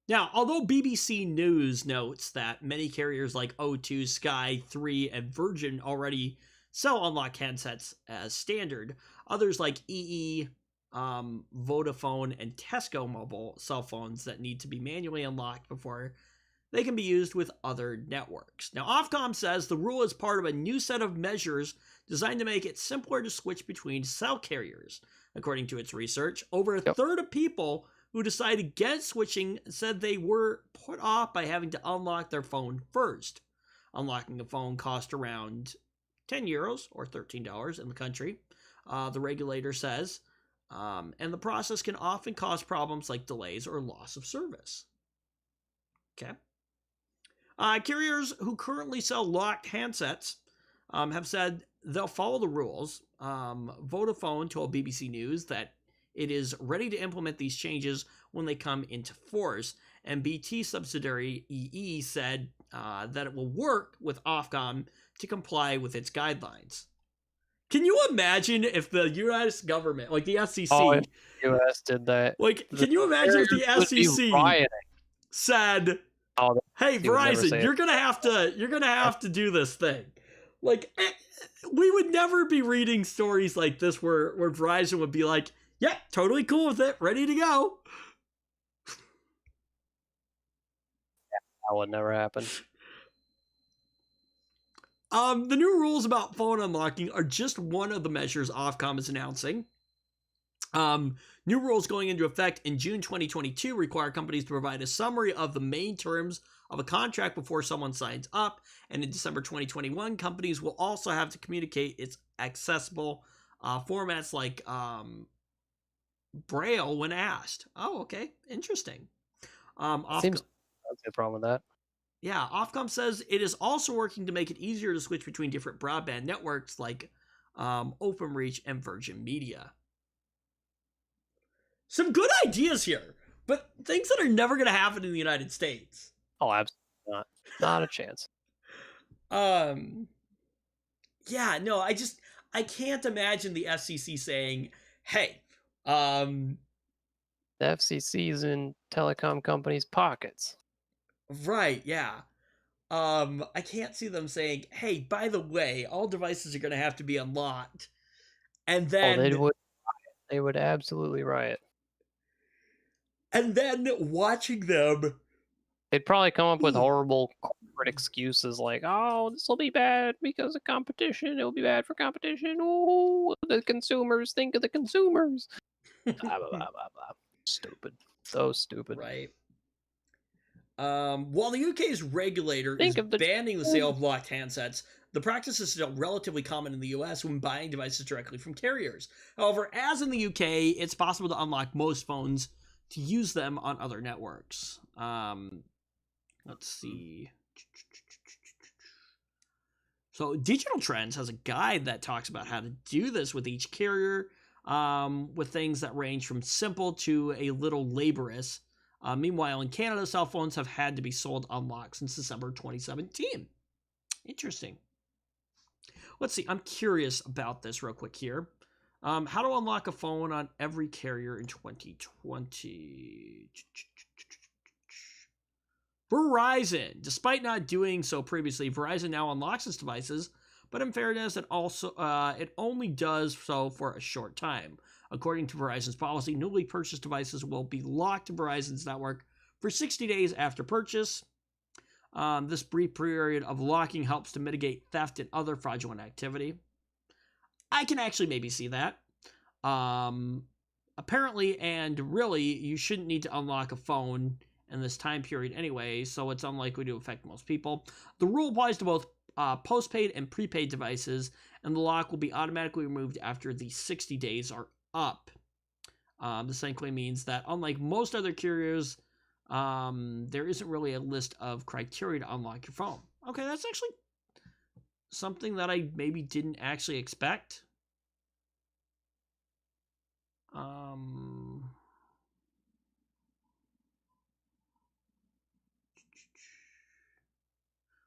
Now, although BBC News notes that many carriers like O2, Sky, 3, and Virgin already sell unlocked handsets as standard, others like EE, Vodafone, and Tesco mobile cell phones that need to be manually unlocked before they can be used with other networks. Now, Ofcom says the rule is part of a new set of measures designed to make it simpler to switch between cell carriers. According to its research, over a third of people who decided against switching said they were put off by having to unlock their phone first. Unlocking a phone cost around €10 or $13 in the country, the regulator says, and the process can often cause problems like delays or loss of service. Okay. Carriers who currently sell locked handsets have said they'll follow the rules. Vodafone told BBC News that it is ready to implement these changes when they come into force, and BT subsidiary EE said that it will work with Ofcom to comply with its guidelines. Can you imagine if the U.S. government, like the FCC, if the U.S. did that? Like, can you imagine if the FCC said, "Hey, Verizon, you're gonna have to do this thing"? Like, we would never be reading stories like this where Verizon would be like, "Yeah, totally cool with it, ready to go." That would never happen. The new rules about phone unlocking are just one of the measures Ofcom is announcing. New rules going into effect in June 2022 require companies to provide a summary of the main terms of a contract before someone signs up. And in December 2021, companies will also have to communicate its accessible formats like Braille when asked. Oh, okay. Interesting. Seems that's a problem with that. Yeah, Ofcom says it is also working to make it easier to switch between different broadband networks like OpenReach and Virgin Media. Some good ideas here, but things that are never going to happen in the United States. Oh, absolutely not. Not a chance. Yeah, no, I can't imagine the FCC saying, "Hey, the FCC's in telecom companies' pockets." Right, yeah. I can't see them saying, "Hey, by the way, all devices are going to have to be unlocked." And then they would absolutely riot. And then watching them, they'd probably come up with horrible corporate excuses like, "Oh, this will be bad because of competition. It'll be bad for competition. Oh, the consumers, think of the consumers." Blah, blah, blah, blah, blah. Stupid. So stupid. Right. While the UK's regulator is banning the sale of locked handsets, the practice is still relatively common in the US when buying devices directly from carriers. However, as in the UK, it's possible to unlock most phones to use them on other networks. Let's see. So Digital Trends has a guide that talks about how to do this with each carrier, with things that range from simple to a little laborious. Meanwhile, in Canada, cell phones have had to be sold unlocked since December 2017. Interesting. Let's see. I'm curious about this real quick here. How to unlock a phone on every carrier in 2020. Verizon. Despite not doing so previously, Verizon now unlocks its devices, but in fairness, it only does so for a short time. According to Verizon's policy, newly purchased devices will be locked to Verizon's network for 60 days after purchase. This brief period of locking helps to mitigate theft and other fraudulent activity. I can actually maybe see that. Apparently, and really, you shouldn't need to unlock a phone in this time period anyway, so it's unlikely to affect most people. The rule applies to both postpaid and prepaid devices, and the lock will be automatically removed after the 60 days are up. This likely means that, unlike most other carriers, there isn't really a list of criteria to unlock your phone. Okay, that's actually something that I maybe didn't actually expect.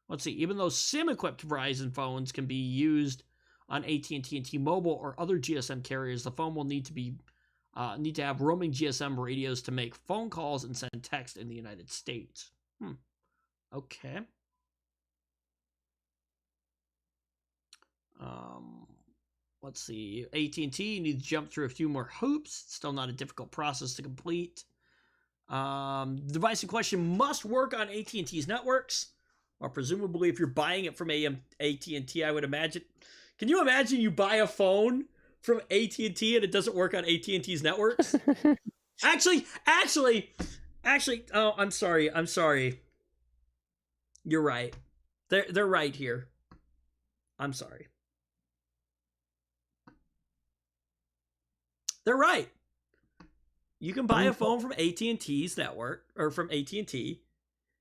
Let's see. Even though SIM-equipped Verizon phones can be used on AT&T and T-Mobile or other GSM carriers, the phone will need to have roaming GSM radios to make phone calls and send text in the United States. Okay. Let's see. AT&T, you need to jump through a few more hoops. It's still not a difficult process to complete. The device in question must work on AT&T's networks, or presumably if you're buying it from AT&T, I would imagine. Can you imagine you buy a phone from AT&T and it doesn't work on AT&T's networks? Actually, oh, I'm sorry. You're right. They're right here. I'm sorry. They're right. You can buy a phone from AT&T's network, or from AT&T,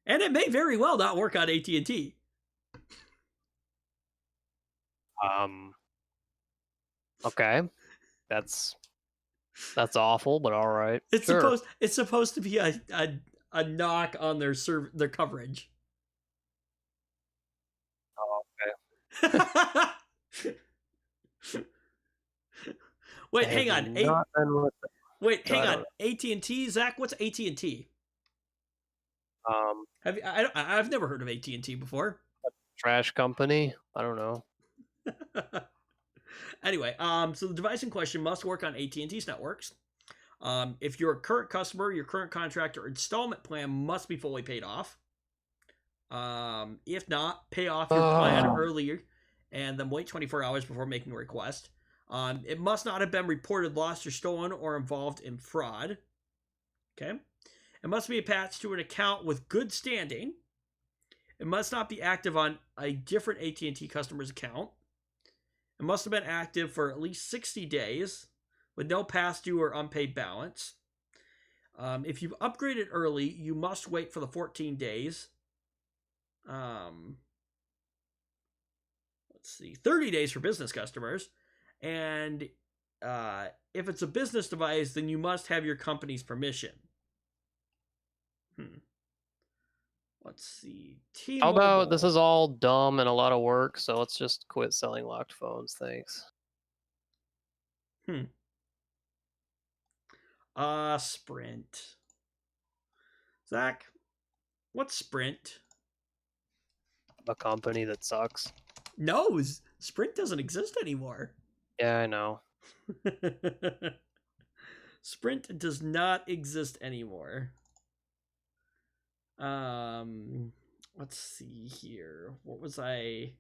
and it may very well not work on AT&T. Okay. That's awful, but all right. It's supposed to be a knock on their coverage. Oh, okay. Wait, hang on. Wait, hang on. AT&T, Zach. What's AT&T? I've never heard of AT&T before. Trash company. I don't know. Anyway, so the device in question must work on AT&T's networks. If you're a current customer, your current contract or installment plan must be fully paid off. If not, pay off your plan earlier and then wait 24 hours before making a request. It must not have been reported lost or stolen or involved in fraud. Okay. It must be attached to an account with good standing. It must not be active on a different AT&T customer's account. It must have been active for at least 60 days with no past due or unpaid balance. If you've upgraded early, you must wait for the 14 days. Let's see, 30 days for business customers. And if it's a business device, then you must have your company's permission. Let's see. How about this is all dumb and a lot of work, so let's just quit selling locked phones. Thanks. Sprint. Zach, what's Sprint? A company that sucks. No, Sprint doesn't exist anymore. Yeah, I know. Sprint does not exist anymore. Let's see here. What was I?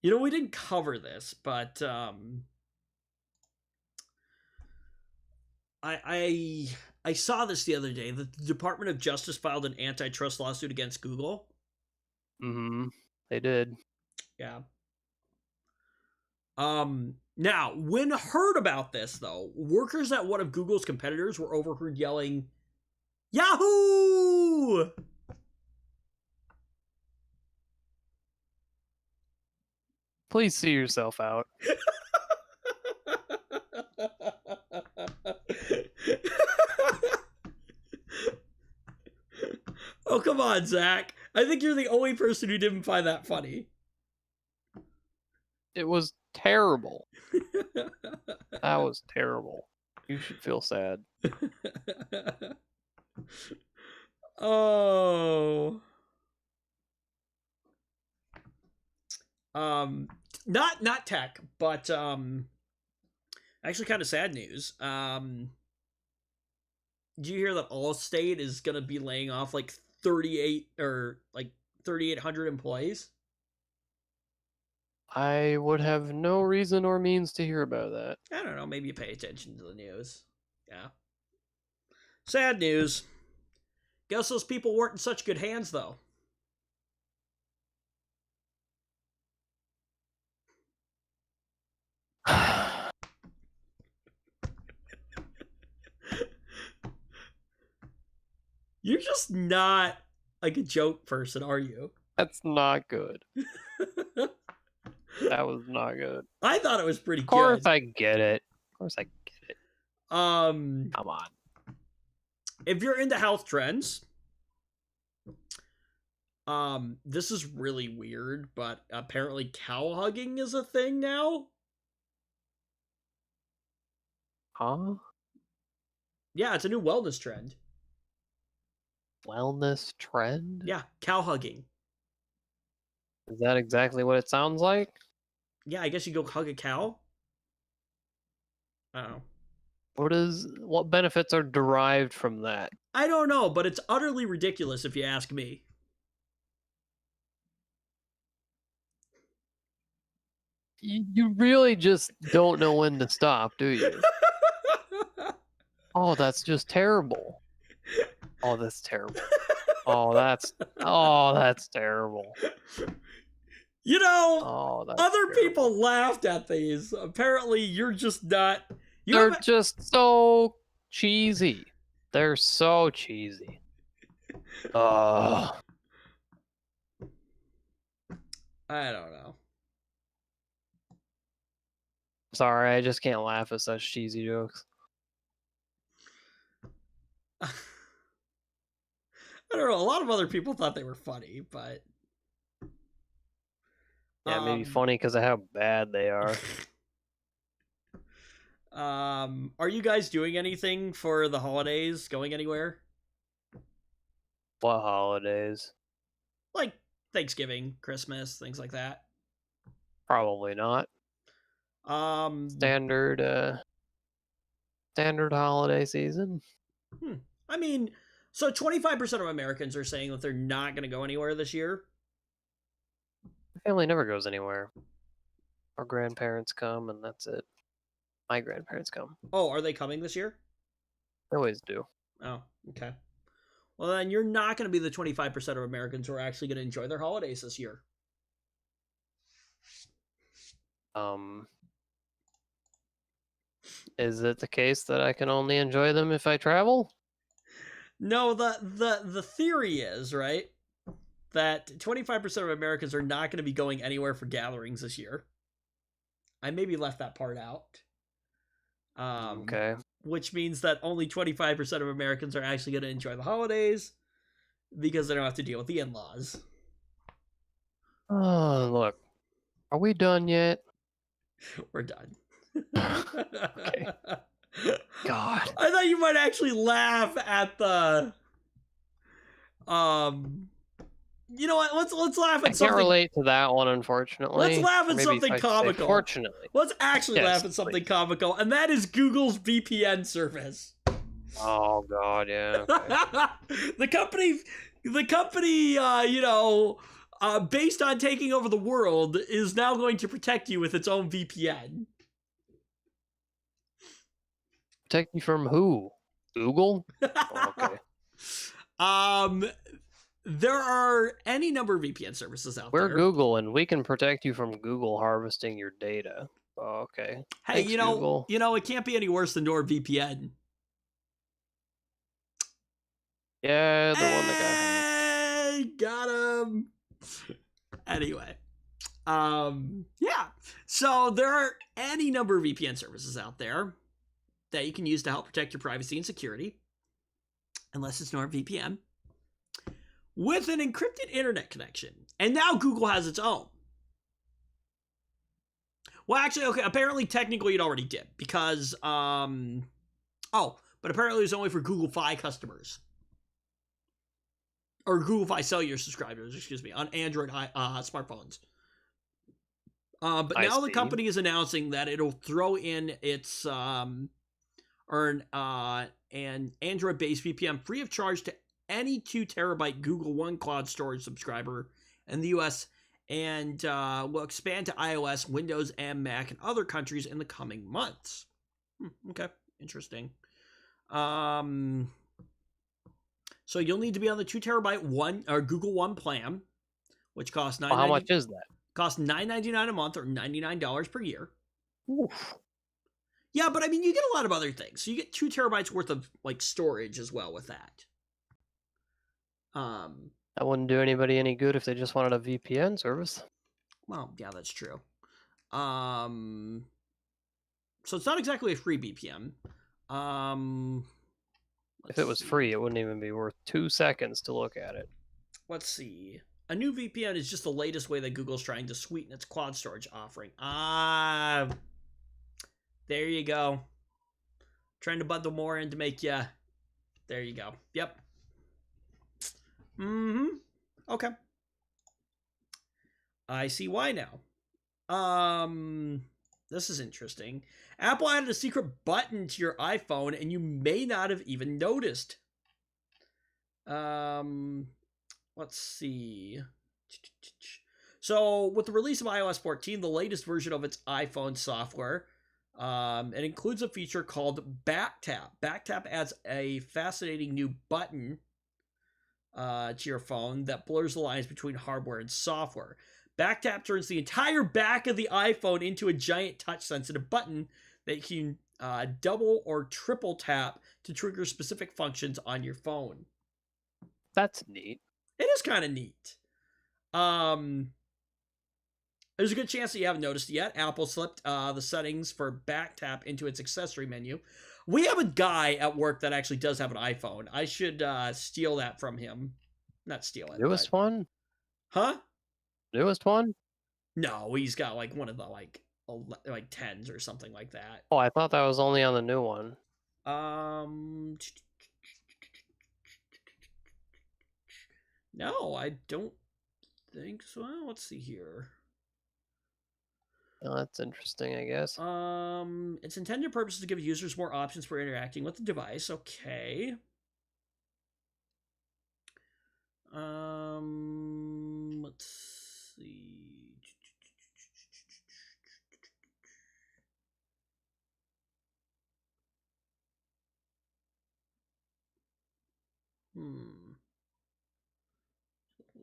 You know, we didn't cover this, but I saw this the other day. The Department of Justice filed an antitrust lawsuit against Google. They did. Yeah. Now, when heard about this, though, workers at one of Google's competitors were overheard yelling, "Yahoo!" Please see yourself out. Oh, come on, Zach. I think you're the only person who didn't find that funny. It was terrible. That was terrible. You should feel sad. Oh. Not tech, but actually kind of sad news. Did you hear that Allstate is gonna be laying off like 3,800 employees. I would have no reason or means to hear about that. I don't know. Maybe you pay attention to the news. Yeah. Sad news. Guess those people weren't in such good hands, though. You're just not like a joke person, are you? That's not good. That was not good. I thought it was pretty good. Of course I get it. Of course I get it. Come on. If you're into health trends, this is really weird, but apparently cow hugging is a thing now. Huh? Yeah, it's a new wellness trend. Wellness trend? Yeah, cow hugging. Is that exactly what it sounds like? Yeah, I guess you go hug a cow. I don't know. What benefits are derived from that? I don't know, but it's utterly ridiculous if you ask me. You really just don't know when to stop, do you? Oh, that's just terrible. Oh, that's terrible. Oh, that's terrible. You know, Oh, that's other terrible. people laughed at these. Apparently, you're just not. They're just so cheesy. They're so cheesy. I don't know. Sorry, I just can't laugh at such cheesy jokes. I don't know. A lot of other people thought they were funny, but yeah, maybe funny because of how bad they are. Are you guys doing anything for the holidays? Going anywhere? What holidays? Like Thanksgiving, Christmas, things like that. Probably not. Standard holiday season. I mean, so 25% of Americans are saying that they're not going to go anywhere this year. My family never goes anywhere. Our grandparents come, and that's it. My grandparents come. Oh, are they coming this year? They always do. Oh, okay. Well, then you're not going to be the 25% of Americans who are actually going to enjoy their holidays this year. Is it the case that I can only enjoy them if I travel? No, the theory is, right, that 25% of Americans are not going to be going anywhere for gatherings this year. I maybe left that part out. Okay. Which means that only 25% of Americans are actually going to enjoy the holidays because they don't have to deal with the in-laws. Oh, look. Are we done yet? We're done. Okay. God. I thought you might actually laugh at the you know what? Let's laugh at something. I can't relate to that one, unfortunately. Let's laugh at something comical. Fortunately. Let's actually laugh at something comical, and that is Google's VPN service. Oh God, yeah. Okay. the company, based on taking over the world, is now going to protect you with its own VPN. Protect you from who? Google? Oh, okay. There are any number of VPN services out there. We're Google, and we can protect you from Google harvesting your data. Oh, okay. Hey, thanks, Google. it can't be any worse than NordVPN. Yeah, the one that got him. Anyway, yeah. So there are any number of VPN services out there that you can use to help protect your privacy and security, unless it's NordVPN, with an encrypted internet connection. And now Google has its own. Well, actually, okay, apparently, technically, it already did, because, but apparently it was only for Google Fi customers. Or Google Fi cellular subscribers, excuse me, on Android smartphones. But now the company is announcing that it'll throw in its, an Android-based VPN free of charge to any 2 terabyte Google One Cloud storage subscriber in the US, and will expand to iOS, Windows, and Mac in other countries in the coming months. Okay, interesting. So you'll need to be on the 2 terabyte Google One plan, which costs Well, how much is that? Costs $9.99 a month, or $99 per year. Oof. Yeah, but I mean, you get a lot of other things. So you get 2 terabytes worth of like storage as well with that. That wouldn't do anybody any good if they just wanted a VPN service. Well, yeah, that's true. So it's not exactly a free VPN. If it was free, it wouldn't even be worth 2 seconds to look at it. Let's see. A new VPN is just the latest way that Google's trying to sweeten its cloud storage offering. There you go. Trying to bundle more in to make you. There you go. Yep. Okay. I see why now. This is interesting. Apple added a secret button to your iPhone, and you may not have even noticed. Let's see. So, with the release of iOS 14, the latest version of its iPhone software, it includes a feature called Backtap. Backtap adds a fascinating new button to your phone that blurs the lines between hardware and software. Backtap turns the entire back of the iPhone into a giant touch-sensitive button that you can double or triple tap to trigger specific functions on your phone. That's neat. It is kind of neat. There's a good chance that you haven't noticed it yet. Apple slipped the settings for Backtap into its accessory menu. We have a guy at work that actually does have an iPhone. I should steal that from him. Not steal it. Newest one? Huh? Newest one? No, he's got like one of the like 10s or something like that. Oh, I thought that was only on the new one. No, I don't think so. Well, let's see here. Oh, that's interesting, I guess. Its intended purpose is to give users more options for interacting with the device. Okay. Let's see.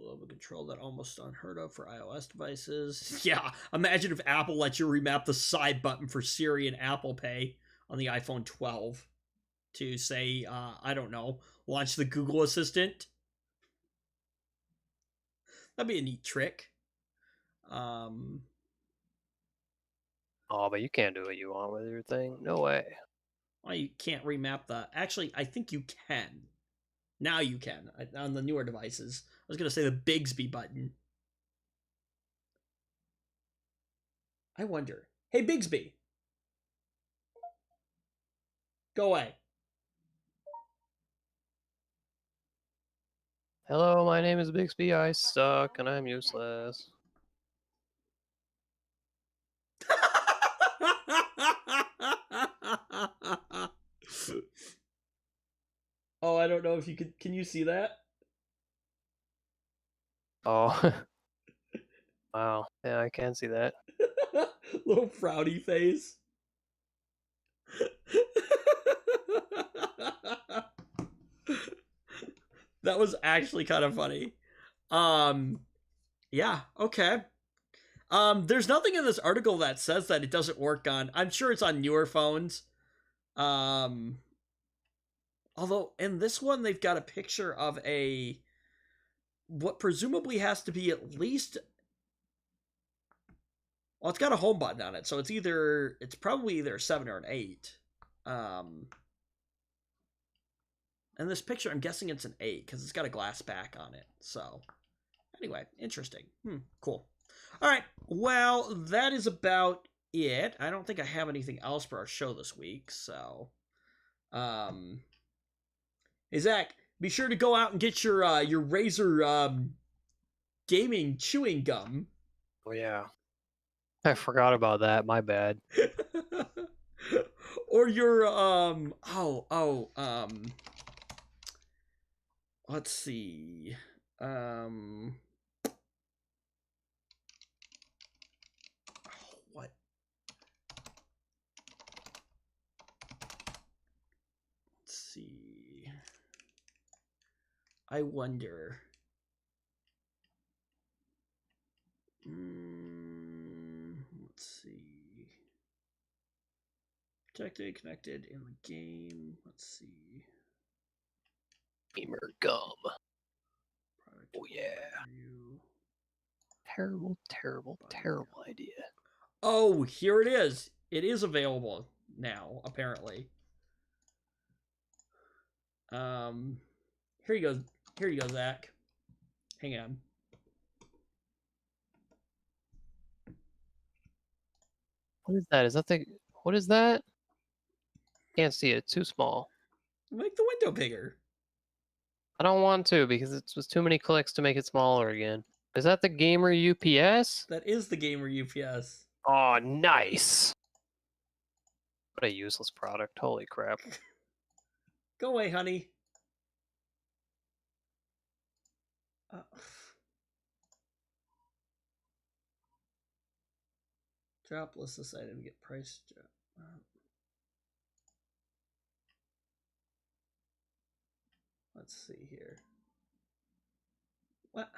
Level of control that almost unheard of for iOS devices. Yeah, imagine if Apple let you remap the side button for Siri and Apple Pay on the iPhone 12 to say, I don't know, launch the Google Assistant. That'd be a neat trick. Oh, but you can't do what you want with your thing. No way. Well, you can't remap the... Actually, I think you can. Now you can, on the newer devices. I was going to say the Bigsby button. I wonder. Hey, Bigsby. Go away. Hello, my name is Bixby. I suck and I'm useless. Oh, I don't know if you could... Can you see that? Oh. Wow. Yeah, I can see that. Little frowny face. That was actually kind of funny. Yeah, okay. There's nothing in this article that says that it doesn't work on... I'm sure it's on newer phones. Although, in this one, they've got a picture of what presumably has to be at least... Well, it's got a home button on it, so it's probably either a 7 or an 8. And this picture, I'm guessing it's an 8, because it's got a glass back on it. So, anyway, interesting. Cool. Alright, well, that is about it. I don't think I have anything else for our show this week, so... Hey, Zach, be sure to go out and get your Razer gaming chewing gum. Oh, yeah. I forgot about that. My bad. Or your, let's see. What? Let's see. I wonder. Let's see. Protected, connected in the game. Let's see. Gamer gum. Product Oh yeah. review. Terrible, terrible, terrible idea. Oh, here it is. It is available now, apparently. Here you go. Here you go, Zach. Hang on. What is that? Is that the... What is that? Can't see it. It's too small. Make the window bigger. I don't want to because it was too many clicks to make it smaller again. Is that the Gamer UPS? That is the Gamer UPS. Oh, nice. What a useless product. Holy crap. Go away, honey. Drop list this item, get price drop. Let's see here. What?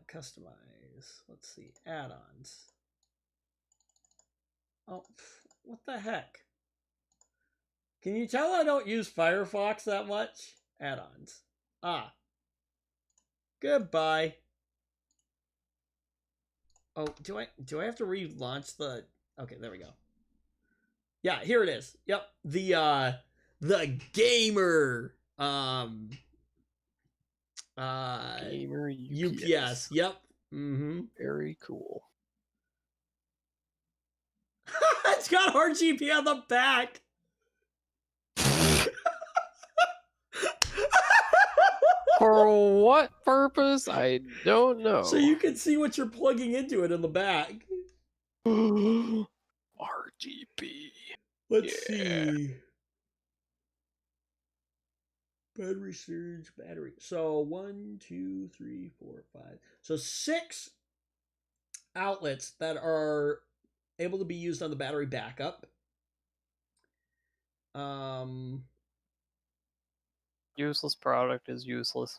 Customize. Let's see. Add-ons. Oh, what the heck? Can you tell I don't use Firefox that much? Add-ons. Ah. Goodbye. Oh, do I have to relaunch the... Okay, there we go. Yeah, here it is. Yep. The Gamer Gamer UPS. Yep. Mm-hmm. Very cool. It's got RGB on the back. For what purpose? I don't know. So you can see what you're plugging into it in the back. RGB. Let's see. Battery surge, battery. So 1, 2, 3, 4, 5. So 6 outlets that are able to be used on the battery backup. Useless product is useless.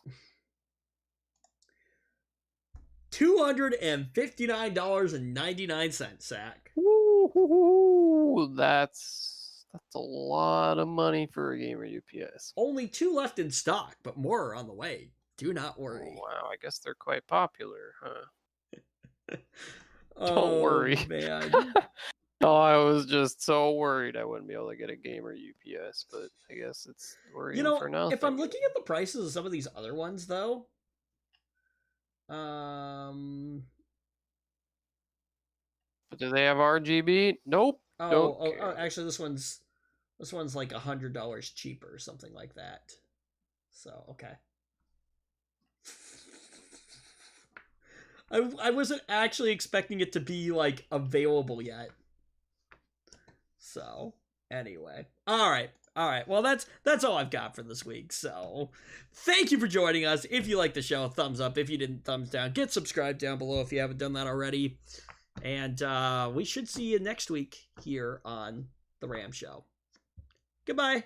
$259.99, Zach. Woo-hoo-hoo. That's a lot of money for a Gamer UPS. Only 2 left in stock, but more are on the way. Do not worry. Oh, wow, I guess they're quite popular, huh? Oh, Don't worry. Man. No, I was just so worried I wouldn't be able to get a Gamer UPS, but I guess it's worrying for nothing. If I'm looking at the prices of some of these other ones, though, but do they have RGB? Nope. Oh, actually, this one's like $100 cheaper, something like that. So, okay. I wasn't actually expecting it to be like available yet. So, anyway. All right. Well, that's all I've got for this week. So, thank you for joining us. If you like the show, thumbs up. If you didn't, thumbs down. Get subscribed down below if you haven't done that already. And we should see you next week here on The Ram Show. Goodbye.